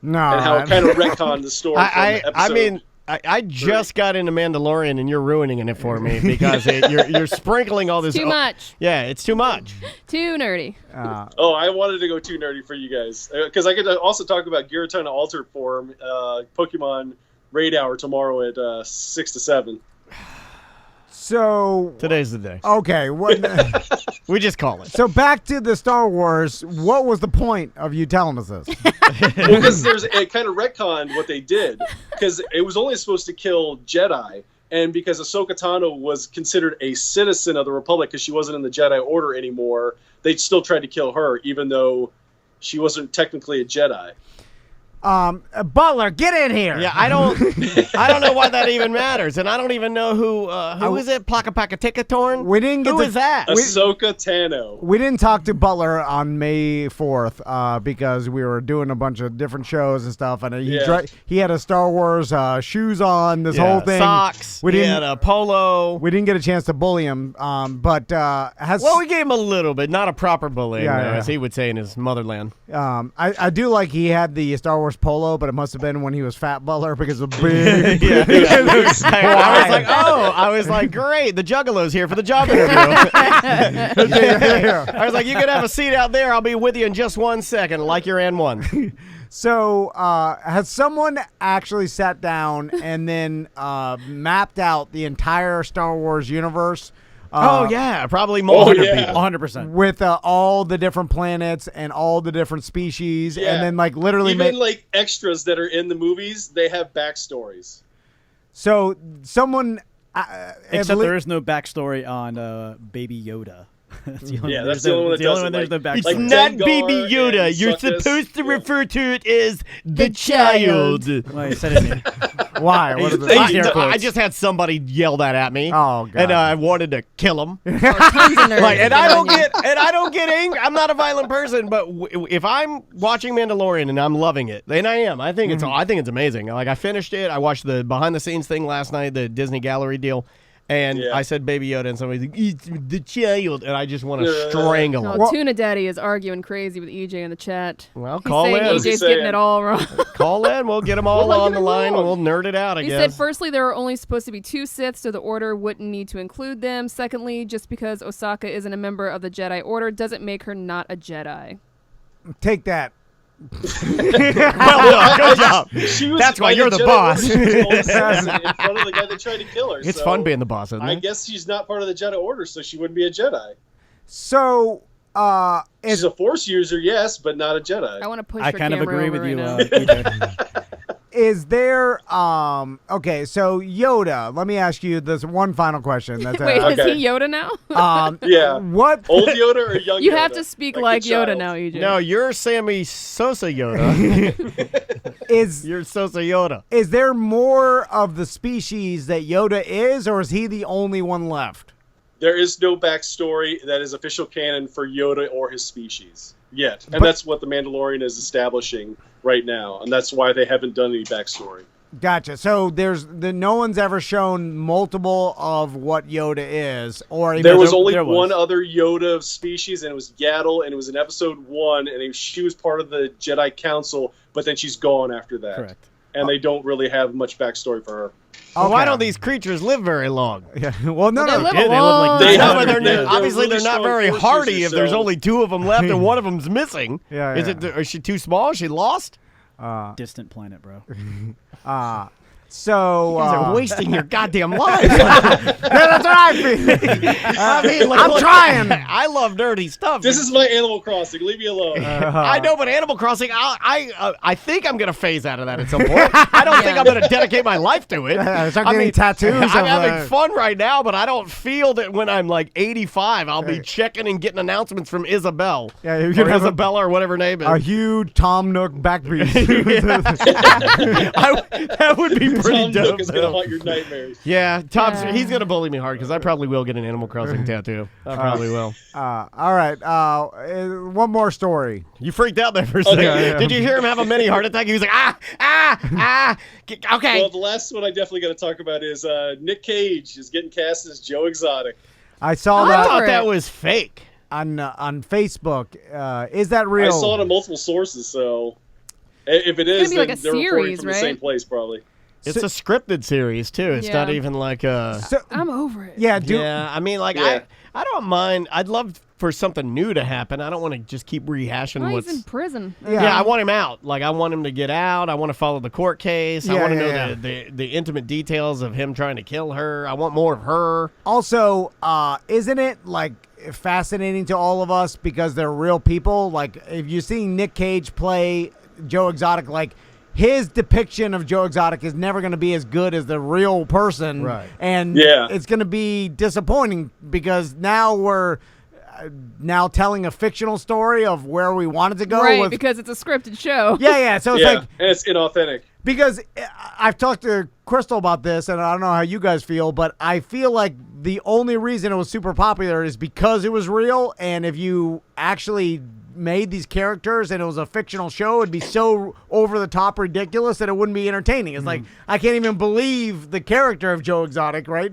No. And how it kind of retconned the story from episode. I mean, I just got into Mandalorian, and you're ruining it for me because you're sprinkling all this. Too much. Yeah, it's too much. Too nerdy. I wanted to go too nerdy for you guys because I could also talk about Giratina Altered Form, Pokemon Raid Hour tomorrow at 6 to 7. So today's the day. Okay, We just call it. So back to the Star Wars. What was the point of you telling us this? Well, because it kind of retconned what they did, because it was only supposed to kill Jedi, and because Ahsoka Tano was considered a citizen of the Republic because she wasn't in the Jedi Order anymore, they still tried to kill her, even though she wasn't technically a Jedi. Butler, get in here. Yeah, I don't know why that even matters, and I don't even know who is it? Plakapakatikkatorn? We didn't get Who is that? Ahsoka Tano. We didn't talk to Butler on May 4th because we were doing a bunch of different shows and stuff, and he had a Star Wars shoes on. This whole thing, socks. He had a polo. We didn't get a chance to bully him, but we gave him a little bit, not a proper bullying, as he would say in his motherland. I do like he had the Star Wars polo, but it must have been when he was Fat Butler because of big. I was like, great, the Juggalo's here for the job interview. I was like, you can have a seat out there. I'll be with you in just 1 second, like you're in one. So, has someone actually sat down and then mapped out the entire Star Wars universe? Probably more people. 100%. With all the different planets and all the different species, and then like literally like extras that are in the movies, they have backstories. So someone, except there is no backstory on Baby Yoda. That's the only one that doesn't. There's no backstory. It's not Baby Yoda. You're supposed to refer to it as the child. Well, you said it. Why? I just had somebody yell that at me. Oh God! And I wanted to kill him. Tons of nerds and I don't get angry. I'm not a violent person, but if I'm watching Mandalorian and I'm loving it, and I am, I think it's amazing. Like I finished it. I watched the behind the scenes thing last night, the Disney Gallery deal. And I said Baby Yoda, and somebody's like, it's the child, and I just want to strangle him. Tuna Daddy is arguing crazy with EJ in the chat. Well, He's call saying in. EJ's getting it all wrong. Call in. We'll get them all on the line, and we'll nerd it out, I guess. He said, firstly, there are only supposed to be 2 Siths, so the Order wouldn't need to include them. Secondly, just because Osaka isn't a member of the Jedi Order doesn't make her not a Jedi. Take that. Well done. Good job. That's why you're the boss. In front of the guy that tried to kill her. It's fun being the boss, isn't it? I guess she's not part of the Jedi Order, so she wouldn't be a Jedi. So, she's a Force user, yes, but not a Jedi. I want to push. I kind of agree with you. Is there okay, so Yoda, let me ask you this one final question. That's Wait, is he Yoda now? Yeah. What old Yoda or young Yoda? You have to speak like Yoda now, EJ. No, you're Sammy Sosa Yoda. You're Sosa Yoda. Is there more of the species that Yoda is, or is he the only one left? There is no backstory that is official canon for Yoda or his species yet. And that's what The Mandalorian is establishing right now. And that's why they haven't done any backstory. Gotcha. So no one's ever shown multiple of what Yoda is, or there was only one other Yoda species, and it was Yaddle, and it was in episode 1, and she was part of the Jedi Council, but then she's gone after that. Correct. And they don't really have much backstory for her. Well, why don't these creatures live very long? Yeah. Well, no. They live live long. Obviously, really they're not strong very Force hardy users, if there's so- only 2 of them left and one of them's missing. Yeah. Is she too small? Is she lost? Distant planet, bro. So You guys are wasting your goddamn life. that's what I feel. I mean, I'm trying. I love nerdy stuff. This is my Animal Crossing. Leave me alone. I know, but Animal Crossing, I think I'm going to phase out of that at some point. I don't think I'm going to dedicate my life to it. Start getting tattoos. I'm of, having fun right now, but I don't feel that when I'm like 85, I'll be checking and getting announcements from Isabel. Yeah, you or could have Isabella or whatever her name is. a huge Tom Nook back piece. That would be pretty Tom dope. Nook is gonna haunt your nightmares. Yeah, Tom's Yeah. he's gonna bully me hard because I probably will get an Animal Crossing tattoo. I probably will. All right. One more story. You freaked out there for a second. Okay. Did you hear him have a mini heart attack? He was like, okay. Well, the last one I definitely got to talk about is Nick Cage is getting cast as Joe Exotic. I saw I that thought it. that was fake. on Facebook. Is that real? I saw it on multiple sources, so if it is, gonna be then like a they're reporting series, from the right? same place, probably. It's a scripted series too. It's not Yeah. even like a. So, I'm over it. yeah, dude. Yeah, I mean, like Yeah. I don't mind. I'd love for something new to happen. I don't want to just keep rehashing Oh, what's. he's in prison. Yeah. Yeah, I want him out. Like I want him to get out. I want to follow the court case. I Yeah, want to yeah, know the intimate details of him trying to kill her. I want more of her. Also, isn't it like fascinating to all of us because they're real people? Like, if you're seeing Nick Cage play Joe Exotic, like his depiction of Joe Exotic is never going to be as good as the real person, Right. And Yeah. it's going to be disappointing because now we're now telling a fictional story of where we wanted to go. Right, with, because it's a scripted show. yeah. So it's Yeah, like and it's inauthentic. because I've talked to Crystal about this, and I don't know how you guys feel, but I feel like the only reason it was super popular is because it was real, and if you actually made these characters and it was a fictional show, it'd be so over the top ridiculous that it wouldn't be entertaining. It's like I can't even believe the character of Joe Exotic, right?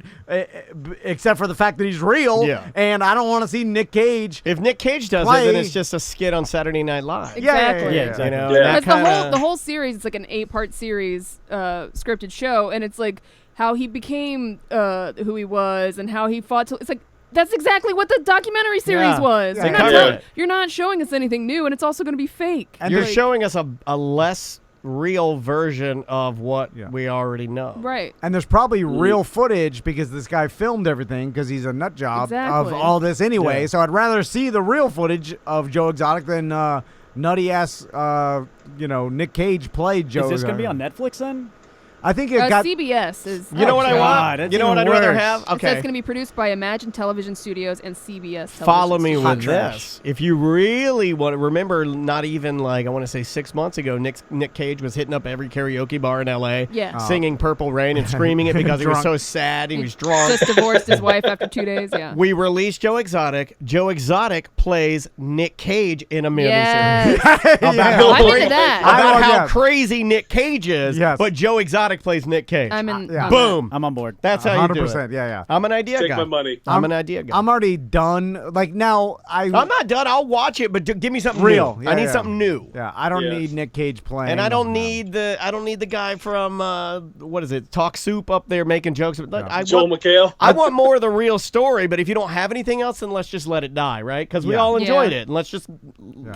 Except for the fact that he's real. Yeah. And I don't want to see Nick Cage. If Nick Cage does it, Play- then it's just a skit on Saturday Night Live. Exactly. Yeah, You know, Yeah. and that Because kinda- the whole series, it's like an 8-part series, scripted show, and it's like how he became who he was and how he fought. It's like that's exactly what the documentary series Yeah. was. Yeah, You're, yeah. not Yeah. telling- you're not showing us anything new, and it's also going to be fake. And You're like- showing us a less real version of what Yeah. we already know. Right. And there's probably real footage because this guy filmed everything because he's a nut job of Exactly. all this anyway. Yeah. So I'd rather see the real footage of Joe Exotic than nutty ass, Nick Cage played Joe. Is this going to be Exotic. on Netflix then? I think it got. CBS is. You know what I God, want? that's You know what I'd even rather worse. have? It says Okay. it's going to be produced by Imagine Television Studios and CBS. Television Follow me Studios. with trash. this. If you really want to remember, not even like I want to say 6 months ago, Nick Cage was hitting up every karaoke bar in L.A. Yeah. singing "Purple Rain" and screaming it because he was Drunk. so sad. He was drunk. Just divorced his wife after 2 days. Yeah. We released Joe Exotic. Joe Exotic plays Nick Cage in a miniseries. Yes. About Yeah. how, I'm into that. about how yeah. crazy Nick Cage is, Yes. but Joe Exotic plays Nick Cage. I'm in. Yeah. on Boom. I'm on board. That's how you do 100%. it. Yeah. I'm an idea Take guy. my money. I'm an idea guy. I'm already done. Like now, I'm not done. I'll watch it, but give me something real. new. Yeah, I need yeah. something new. Yeah, I don't Yeah. need Nick Cage playing, And I don't need the guy from what is it? Talk Soup up there making jokes. Joel McHale. I want more of the real story, but if you don't have anything else, then let's just let it die, right? Because we Yeah. all enjoyed Yeah. it, and let's just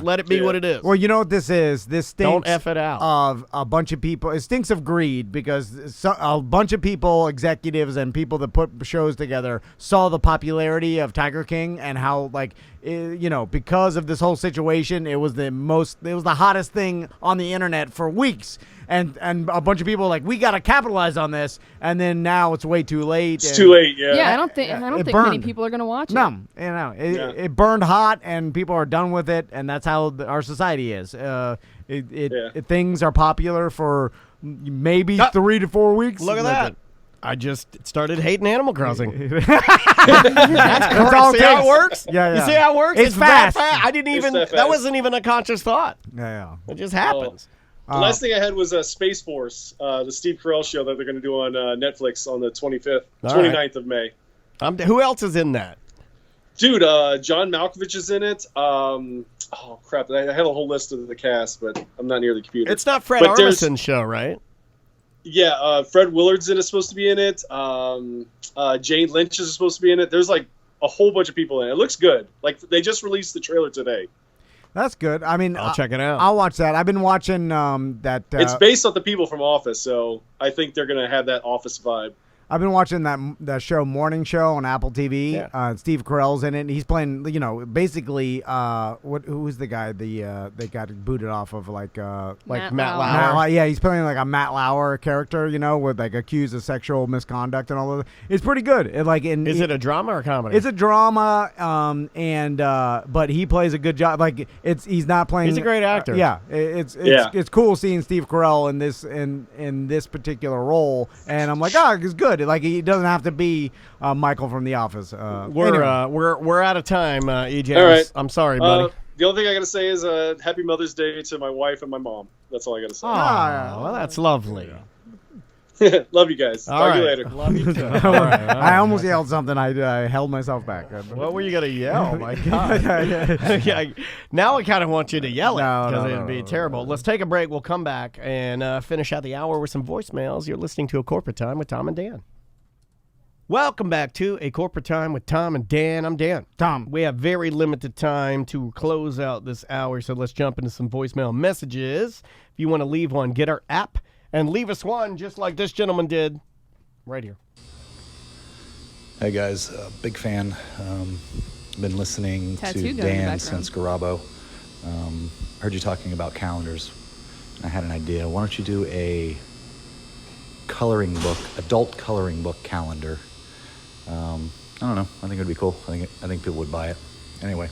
let it be Yeah. what it is. Well, you know what this is? This stinks Don't F it out. of a bunch of people. It stinks of greed because a bunch of people, executives and people that put shows together, saw the popularity of Tiger King and how, like, because of this whole situation, it was the hottest thing on the internet for weeks. And a bunch of people were like, we got to capitalize on this. And then now it's way too late. It's too late. Yeah. Yeah, I don't think It many burned. people are going to watch it. No, it burned hot, and people are done with it, and that's how our society is. Things are popular for maybe 3 to 4 weeks. Look at That's that. I just started hating Animal Crossing. That's See how it works? Yeah, You yeah. see how it works? It's that fast. I didn't even. that That fast. wasn't even a conscious thought. Yeah. It just happens. The last thing I had was Space Force, the Steve Carell show that they're going to do on Netflix on the 25th, All 29th of May. Who else is in that? Dude, John Malkovich is in it. Oh, crap. I had a whole list of the cast, but I'm not near the computer. It's not Fred But there's- Armisen's show, right? Yeah, Fred Willard's in it, supposed to be in it. Jane Lynch is supposed to be in it. There's like a whole bunch of people in it. It looks good. Like they just released the trailer today. That's good. I mean, I'll check it out. I'll watch that. I've been watching that. It's based on the people from Office, so I think they're going to have that Office vibe. I've been watching that show, Morning Show on Apple TV. Yeah. Steve Carell's in it. And he's playing, basically, who was the guy that got booted off of Matt Lauer. Matt Lauer. Yeah, he's playing like a Matt Lauer character, with like accused of sexual misconduct and all of that. It's pretty good. Is it a drama or a comedy? It's a drama, but he plays a good job. Like he's not playing. He's a great actor. It's cool seeing Steve Carell in this particular role, and I'm like, it's good. Like he doesn't have to be Michael from The Office. We're out of time, EJ. All right. I'm sorry, buddy. The only thing I got to say is Happy Mother's Day to my wife and my mom. That's all I got to say. Well, that's lovely. Love you guys. Talk to you later. Love you too. I almost yelled something. I held myself back. What were you gonna yell? My God. Now I kind of want you to yell it because it'd be terrible. Let's take a break. We'll come back and finish out the hour with some voicemails. You're listening to A Corporate Time with Tom and Dan. Welcome back to A Corporate Time with Tom and Dan. I'm Dan. Tom. We have very limited time to close out this hour, so let's jump into some voicemail messages. If you want to leave one, get our app and leave us one just like this gentleman did right here. Hey guys, big fan. Been listening to Dan since Garabo. Heard you talking about calendars. I had an idea. Why don't you do a coloring book, adult coloring book calendar? I don't know. I think it would be cool. I think people would buy it. Anyway,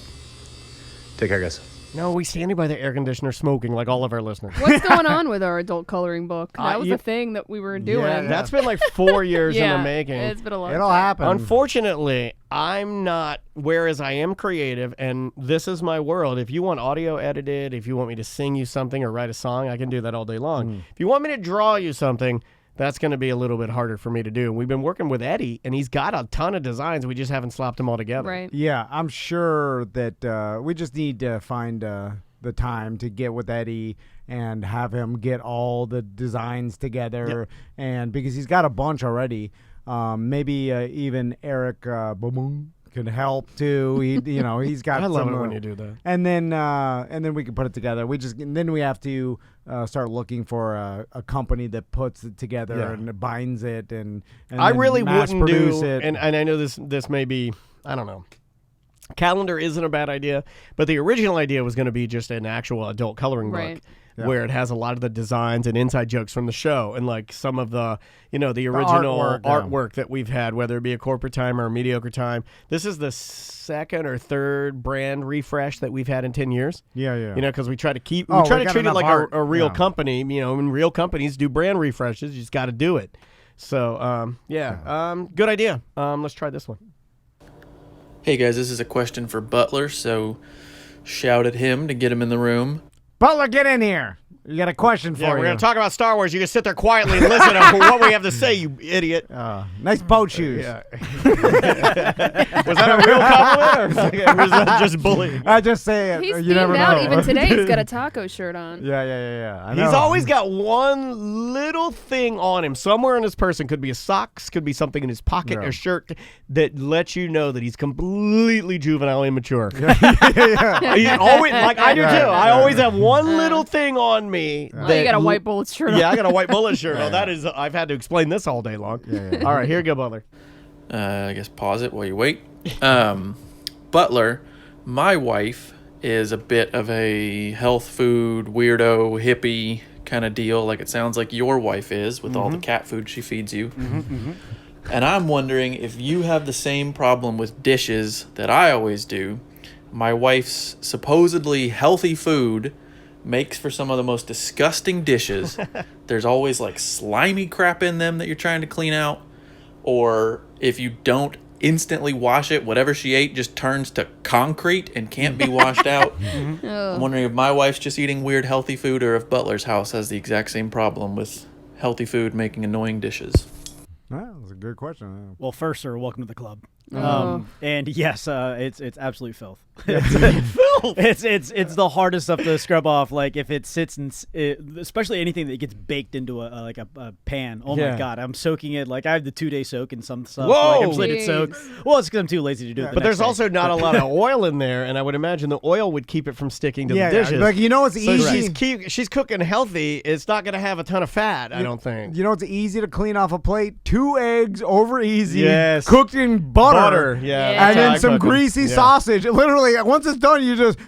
take care, guys. No, we standing by the air conditioner smoking like all of our listeners. What's going on with our adult coloring book? That was a thing that we were doing. Yeah. That's been like 4 years in the making. It's been a long It'll time. happen. Unfortunately, I'm not, whereas I am creative, and this is my world. If you want audio edited, if you want me to sing you something or write a song, I can do that all day long. If you want me to draw you something, that's going to be a little bit harder for me to do. We've been working with Eddie, and he's got a ton of designs. We just haven't slapped them all together. Right. Yeah, I'm sure that we just need to find the time to get with Eddie and have him get all the designs together, and because he's got a bunch already. Maybe even Eric can help too. He's got. I love some, it when you do that. And then we can put it together. Then we have to start looking for a company that puts it together and binds it and I really wouldn't produce do it. And I know this may be, I don't know. Calendar isn't a bad idea, but the original idea was going to be just an actual adult coloring book. Yeah. Where it has a lot of the designs and inside jokes from the show and like some of the, the original artwork that we've had, whether it be a Corporate Time or a Mediocre Time. This is the second or third brand refresh that we've had in 10 years. Yeah. Because we try to treat it like a real company, and real companies do brand refreshes. You just got to do it. So, good idea. Let's try this one. Hey guys, this is a question for Butler, so shout at him to get him in the room. Butler, get in here. You got a question for you. We're going to talk about Star Wars. You can sit there quietly and listen to what we have to say, you idiot. Nice boat shoes. Yeah. Was that a real compliment or was that just bullying? I just say it. He's you never themed out. know. Even today, he's got a taco shirt on. Yeah. I know. He's always got one little thing on him. Somewhere in his person. Could be his socks, could be something in his pocket or shirt that lets you know that he's completely juvenile immature. He always, like I do too. I always have one little thing on me. You got a white bullet shirt on. Yeah, I got a white bullet shirt. Oh, that is, I've had to explain this all day long. All right, here you go, Butler. I guess pause it while you wait. Butler, my wife is a bit of a health food weirdo hippie kind of deal, like it sounds like your wife is with all the cat food she feeds you. And I'm wondering if you have the same problem with dishes that I always do. My wife's supposedly healthy food makes for some of the most disgusting dishes. There's always like slimy crap in them that you're trying to clean out. Or if you don't instantly wash it, whatever she ate just turns to concrete and can't be washed out. I'm wondering if my wife's just eating weird healthy food or if Butler's house has the exact same problem with healthy food making annoying dishes. Well, That's a good question. Well, first, sir, welcome to the club. Oh. And yes, it's absolute filth. It's the hardest stuff to scrub off. Like if it sits especially anything that gets baked into a pan. Oh my god, I'm soaking it. Like I have the 2-day soak and some stuff. Whoa! Like I'm just letting it soak. Well, it's because I'm too lazy to do it. But there's also not a lot of oil in there, and I would imagine the oil would keep it from sticking to the dishes. Like it's so easy. She's cooking healthy. It's not going to have a ton of fat, I don't think. You know it's easy to clean off a plate? 2 eggs over easy, Yes. cooked in butter. Yeah. And then some greasy sausage. Literally, once it's done, you just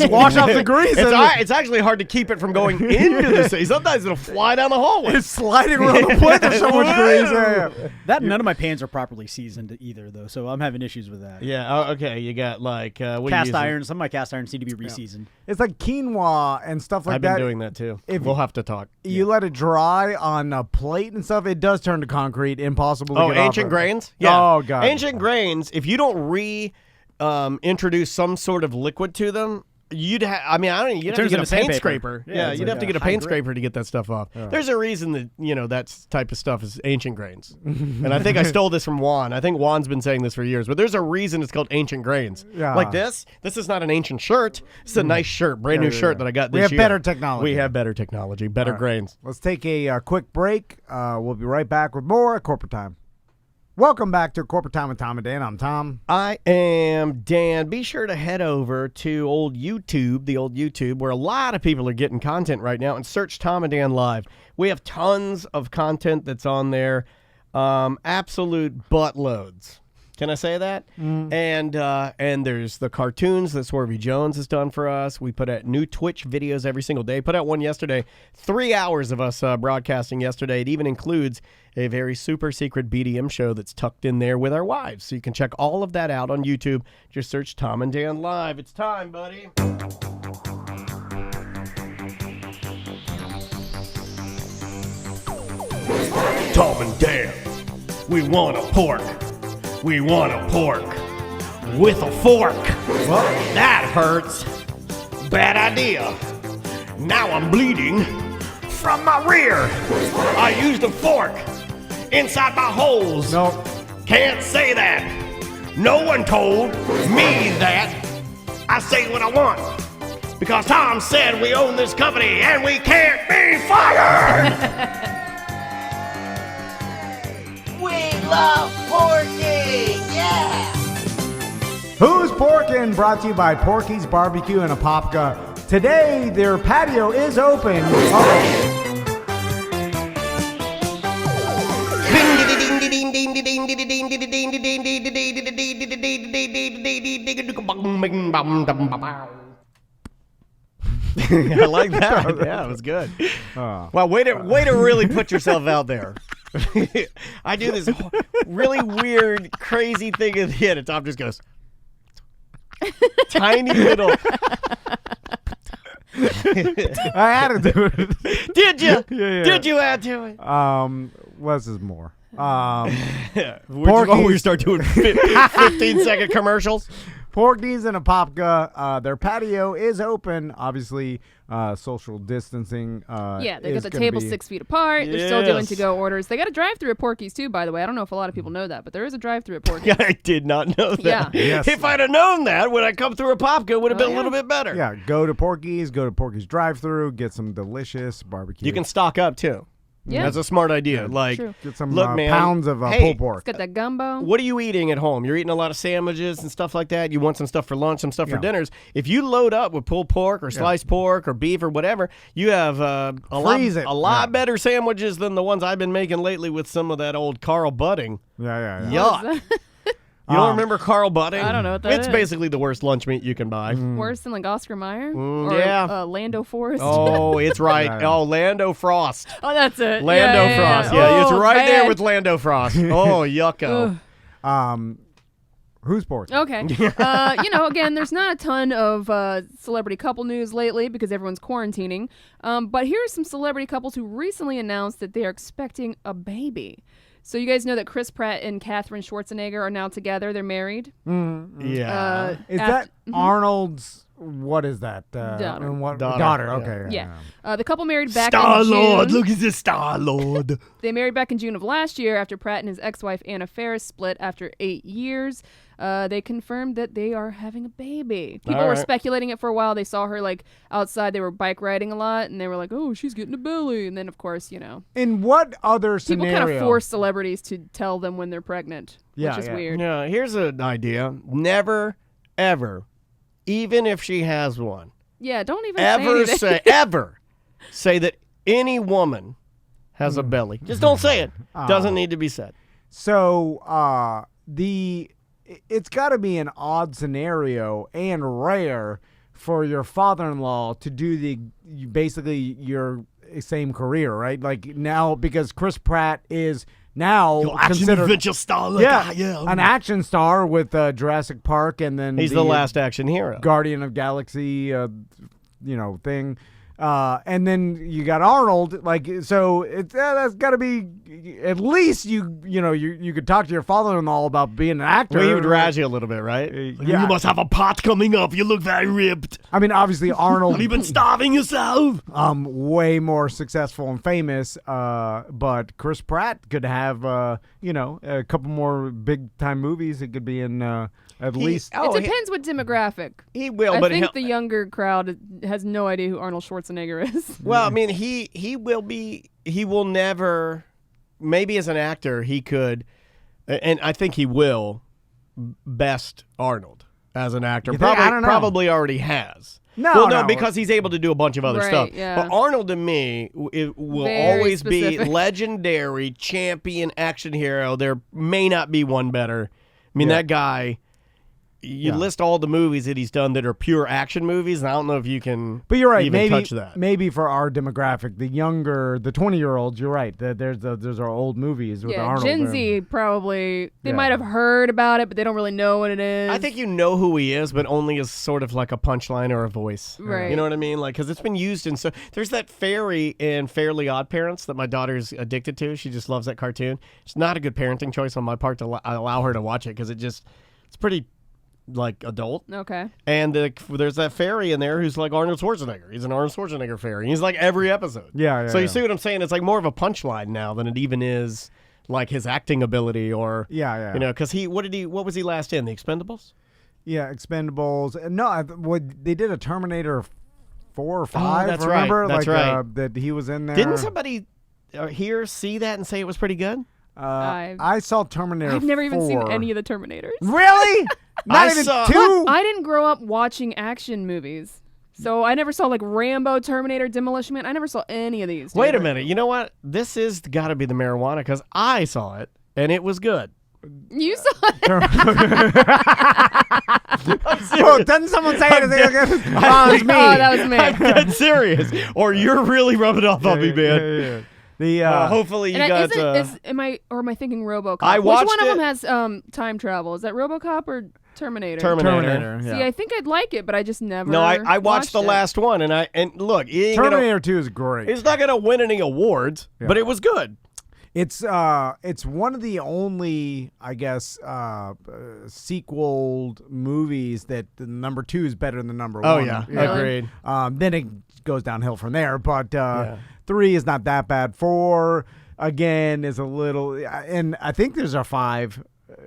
wash off the grease. It's actually hard to keep it from going into the sea. Sometimes it'll fly down the hallway. It's sliding around the plate. There's so much grease. That none of my pans are properly seasoned either, though, so I'm having issues with that. Yeah. Okay. You got like cast iron. Some of my cast irons need to be reseasoned. It's like quinoa and stuff like I've that. been doing that too. We'll have to talk. You let it dry on a plate and stuff, it does turn to concrete. Impossible to get off ancient of. grains? Yeah. Oh, God. Ancient grains, if you don't introduce some sort of liquid to them, you'd have to get a paint scraper. Yeah, you'd have to get a paint scraper to get that stuff off. Yeah. There's a reason that, that type of stuff is ancient grains. And I think I stole this from Juan. I think Juan's been saying this for years, but there's a reason it's called ancient grains. Yeah. Like this is not an ancient shirt. It's a nice shirt, brand new shirt that I got this year. We have better technology. We have better technology, better grains. Let's take a quick break. We'll be right back with more at Corporate Time. Welcome back to Corporate Time with Tom and Dan. I'm Tom. I am Dan. Be sure to head over to the old YouTube, where a lot of people are getting content right now, and search Tom and Dan Live. We have tons of content that's on there, absolute buttloads. Can I say that? And there's the cartoons that Swervy Jones has done for us. We put out new Twitch videos every single day. Put out one yesterday. 3 hours of us broadcasting yesterday. It even includes a very super secret BDM show that's tucked in there with our wives. So you can check all of that out on YouTube. Just search Tom and Dan Live. It's time, buddy. Tom and Dan, we want a pork. We want a pork with a fork. Well, that hurts. Bad idea. Now I'm bleeding from my rear. I used a fork inside my holes. Nope. Can't say that. No one told me that. I say what I want. Because Tom said we own this company and we can't be fired. We love Porkin! Yeah! Who's Porkin? Brought to you by Porky's Barbecue and Apopka. Today, their patio is open. I like that. Yeah, it was good. Well, way to really put yourself out there. I do this really weird, crazy thing at the end, and Tom just goes, tiny little. I had to do it. Did you? Yeah. Did you add to it? Less is more. Where you start doing 15-second commercials. Porky's and Apopka, their patio is open. Obviously, social distancing. Yeah, they got the table 6 feet apart. They're still doing to-go orders. They got a drive-thru at Porky's too, by the way. I don't know if a lot of people know that, but there is a drive-thru at Porky's. I did not know that. Yeah. Yes. If I'd have known that when I come through Apopka, it would have been a little bit better. Yeah, go to Porky's drive-thru, get some delicious barbecue. You can stock up too. Yeah. That's a smart idea. Like, True. get some look, man, pounds of hey, pulled pork. It's got that gumbo. What are you eating at home? You're eating a lot of sandwiches and stuff like that. You want some stuff for lunch, some stuff for dinners. If you load up with pulled pork or sliced pork or beef or whatever, you have a lot better sandwiches than the ones I've been making lately with some of that old Carl Budding. Yeah. Yuck. You don't remember Carl Budding? I don't know what that It's is. basically the worst lunch meat you can buy. Worse than like Oscar Mayer? Or yeah. Lando Forest? Oh, it's right. Yeah. Oh, Lando Frost. Oh, that's it. Lando Frost. Yeah, it's Oh, right there man. with Lando Frost. Oh, yucko. Who's pork? Okay. Again, there's not a ton of celebrity couple news lately because everyone's quarantining. But here are some celebrity couples who recently announced that they are expecting a baby. So you guys know that Chris Pratt and Katherine Schwarzenegger are now together. They're married. Yeah. Is that Arnold's what is that? Daughter. and what- Daughter, Okay. Yeah. The couple married back in Star-Lord, June. look at this Star-Lord. They married back in June of last year after Pratt and his ex-wife Anna Faris split after 8 years. They confirmed that they are having a baby. People were speculating it for a while. They saw her like outside. They were bike riding a lot, and they were like, "Oh, she's getting a belly." And then, of course, In what other people scenario? kind of force celebrities to tell them when they're pregnant, Yeah, which is yeah. weird. Yeah, here's an idea. Never, ever, even if she has one, Yeah, don't even say anything. ever say that any woman has a belly. Just don't say it. Doesn't need to be said. So it's got to be an odd scenario and rare for your father-in-law to do basically your same career, right? Like now, because Chris Pratt is now considered adventure star. an action star with Jurassic Park, and then He's the last action hero. Guardian of Galaxy, thing. And then you got Arnold, so that's got to be at least you could talk to your father-in-law about being an actor. Well, he would razz you a little bit, right? Yeah. You must have a part coming up. You look very ripped. I mean, obviously Arnold. Have you been starving yourself? Way more successful and famous. But Chris Pratt could have a couple more big-time movies. It could be in at least. It depends what demographic. He will, I but think the younger crowd has no idea who Arnold Schwarzenegger is. Well, I mean, he will never. Maybe as an actor, he could, and I think he will best Arnold as an actor. I don't know. Probably already has. No, because he's able to do a bunch of other Right, stuff. yeah. But Arnold to me will Very always specific. be legendary champion action hero. There may not be one better. I mean, that guy. You list all the movies that he's done that are pure action movies, and I don't know if you can. But you're right. even Maybe touch that. Maybe for our demographic, the 20-year-olds. You're right. Those are old movies with Arnold. Gen Z probably they might have heard about it, but they don't really know what it is. I think you know who he is, but only as sort of like a punchline or a voice. Right. You know what I mean? Like, because it's been used in so. There's that fairy in Fairly Odd Parents that my daughter's addicted to. She just loves that cartoon. It's not a good parenting choice on my part to allow her to watch it because it's pretty. Like adult. Okay. And there's that fairy in there who's like Arnold Schwarzenegger. He's an Arnold Schwarzenegger fairy. He's like every episode. Yeah. So you see what I'm saying? It's like more of a punchline now than it even is like his acting ability or because what was he last in? The Expendables? Yeah, Expendables. No, they did a Terminator 4 or 5. That's remember? right. That's right. That he was in there. Didn't somebody here see that and say it was pretty good? I saw Terminator. I've never even 4. seen any of the Terminators. Really? Not even 2? Look, I didn't grow up watching action movies. So I never saw like Rambo, Terminator, Demolition Man. I never saw any of these. Wait a minute. You know what? This is got to be the marijuana because I saw it and it was good. You saw it. Oh, doesn't someone say it? Oh, it's me. Oh, that was me. I'm dead serious. Or you're really rubbing off on me, man. Hopefully you got. Am I thinking RoboCop? I watched Which one of it. them has time travel? Is that RoboCop or Terminator? Terminator. Yeah. See, I think I'd like it, but I just never. No, I watched the it. last one, and look, Terminator 2 is great. It's not gonna win any awards, but it was good. It's one of the only, I guess, sequel movies that the number 2 is better than number 1. Oh yeah, Really? agreed. Then it goes downhill from there. But 3 is not that bad. 4 again is a little, and I think there's a 5.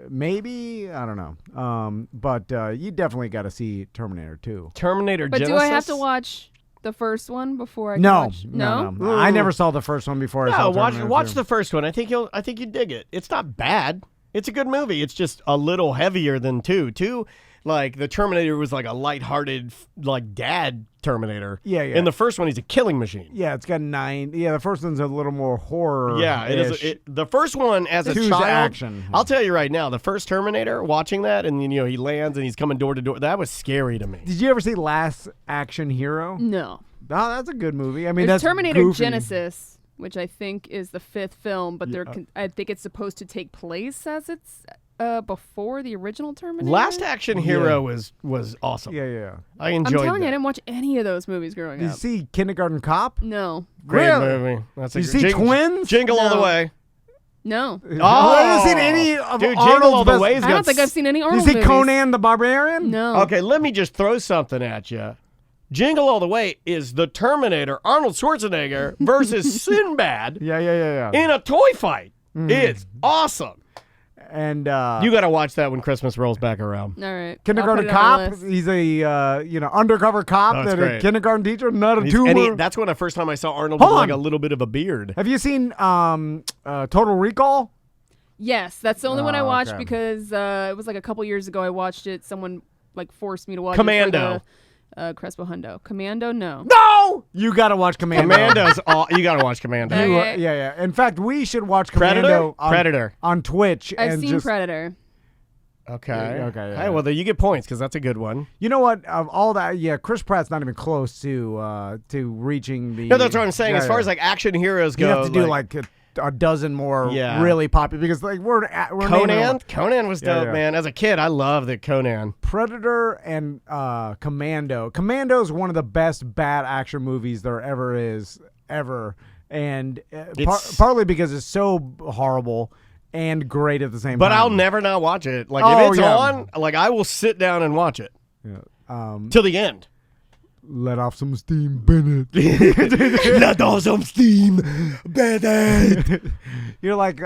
Maybe, I don't know. But you definitely got to see Terminator 2. Terminator But Genesis. do I have to watch the first one before I can No, watch? no. I never saw the first one before. I No, saw watch Terminator 2. the first one. I think you dig it. It's not bad. It's a good movie. It's just a little heavier than 2. 2, like the Terminator was like a lighthearted, like dad Terminator. Yeah. In the first one, he's a killing machine. Yeah, it's got 9. Yeah, the first one's a little more horror. Yeah, it is. The first one, as a 2's child, action. I'll tell you right now, the first Terminator, watching that, and he lands and he's coming door to door. That was scary to me. Did you ever see Last Action Hero? No. Oh, that's a good movie. I mean, There's that's Terminator goofy. Genesis, which I think is the 5th film, but I think it's supposed to take place as it's before the original Terminator. Last Action Hero was awesome. Yeah. I I'm enjoyed telling you, I that. didn't watch any of those movies growing Did you up. see Kindergarten Cop? No. Great Really? movie. That's Did you see Twins? Jingle all the No. way. No. Oh, I haven't seen any of dude, Arnold's Jingle All the best- Way's I got don't think I've seen any You Arnold see movies. Conan the Barbarian? No. Okay, let me just throw something at you. Jingle All the Way is the Terminator, Arnold Schwarzenegger versus Sinbad Yeah. in a toy fight. It's awesome. And You got to watch that when Christmas rolls back around. All right. Kindergarten I'll put it on cop. the list. He's a undercover cop Oh, it's that a great. kindergarten teacher, not a And tumor. that's when the first time I saw Arnold Hold with like on. a little bit of a beard. Have you seen Total Recall? Yes, that's the only one I Oh, watched okay. because it was like a couple years ago I watched it. Someone like forced me to watch Commando. it. Crespo Hundo. Commando, no. No, you got to watch Commando. Commando's you got to watch Commando. Okay. Yeah. In fact, we should watch Predator? Commando Predator. on Twitch. I've and seen just, Predator. Okay. Yeah. Hey, well, then you get points because that's a good one. You know what? Of all that, yeah, Chris Pratt's not even close to reaching the. No, that's what I'm saying. Yeah, As far yeah. as like action heroes go, you have to do like a dozen more Yeah. really popular because like we're naming Conan was dope, Yeah. man. As a kid, I loved the Conan. Predator and Commando. Commando is one of the best bad action movies there ever is, and partly because it's so horrible and great at the same But time. I'll never not watch it. Like Oh, if it's yeah. on, like I will sit down and watch it Yeah. till the end. Let off some steam, Bennett. Let off some steam, Bennett. You're like,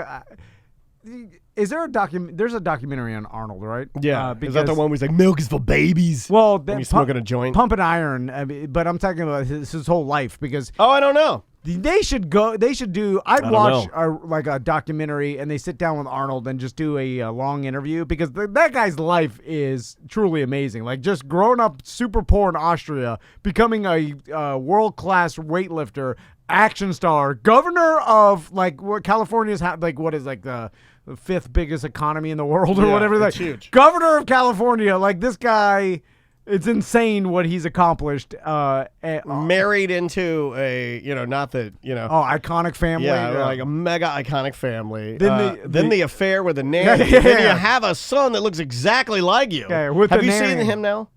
is there there's a documentary on Arnold, right? Yeah, because, is that the one where he's like, milk is for babies? Well, When he's smoking a joint? Pump and Iron. I mean, but I'm talking about his whole life because Oh, I don't know. they should go. They should do. I'd don't watch know. like a documentary, and they sit down with Arnold and just do a long interview because that guy's life is truly amazing. Like just growing up super poor in Austria, becoming a world class weightlifter, action star, governor of like what California's like what is like the fifth biggest economy in the world or Yeah, whatever. it's Like, huge. Governor of California, like this guy. It's insane what he's accomplished. Married into a, not that, iconic family. yeah, like a mega iconic family. Then Then the affair with the nanny. Yeah. Then you have a son that looks exactly like you. Yeah, with have the you nanny. seen him now?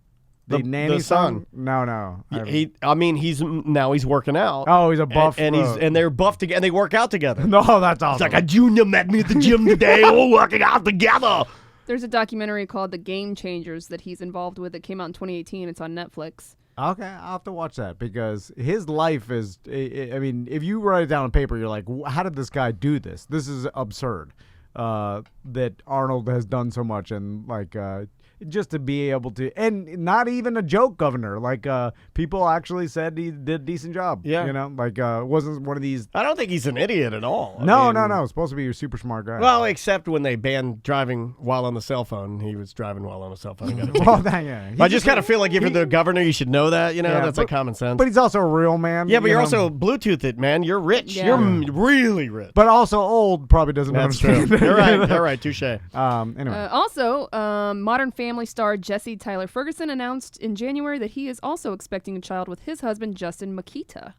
The nanny son. No. He's working out. Oh, he's a buff. and they're buff together. And they work out together. No, that's awesome. It's like a junior met me at the gym today. All working out together. There's a documentary called The Game Changers that he's involved with. It came out in 2018. It's on Netflix. Okay, I'll have to watch that because his life is. I mean, if you write it down on paper, you're like, how did this guy do this? This is absurd. That Arnold has done so much and like just to be able to, and not even a joke governor. Like people actually said he did a decent job. Yeah. Wasn't one of these. I don't think he's an idiot at all. No. It's supposed to be a super smart guy. Well, except when they banned driving while on the cell phone. He was driving while on a cell phone. He got a ticket. Well, yeah. I just kind of feel like if you're the governor, you should know that. That's like common sense. But he's also a real man. yeah, but you you're know? also Bluetooth it, man. You're rich. Yeah. You're really rich. But also old, probably doesn't That's true. understand. You're right. You're right. Touche. Anyway. Also, Modern Family star Jesse Tyler Ferguson announced in January that he is also expecting a child with his husband, Justin Makita.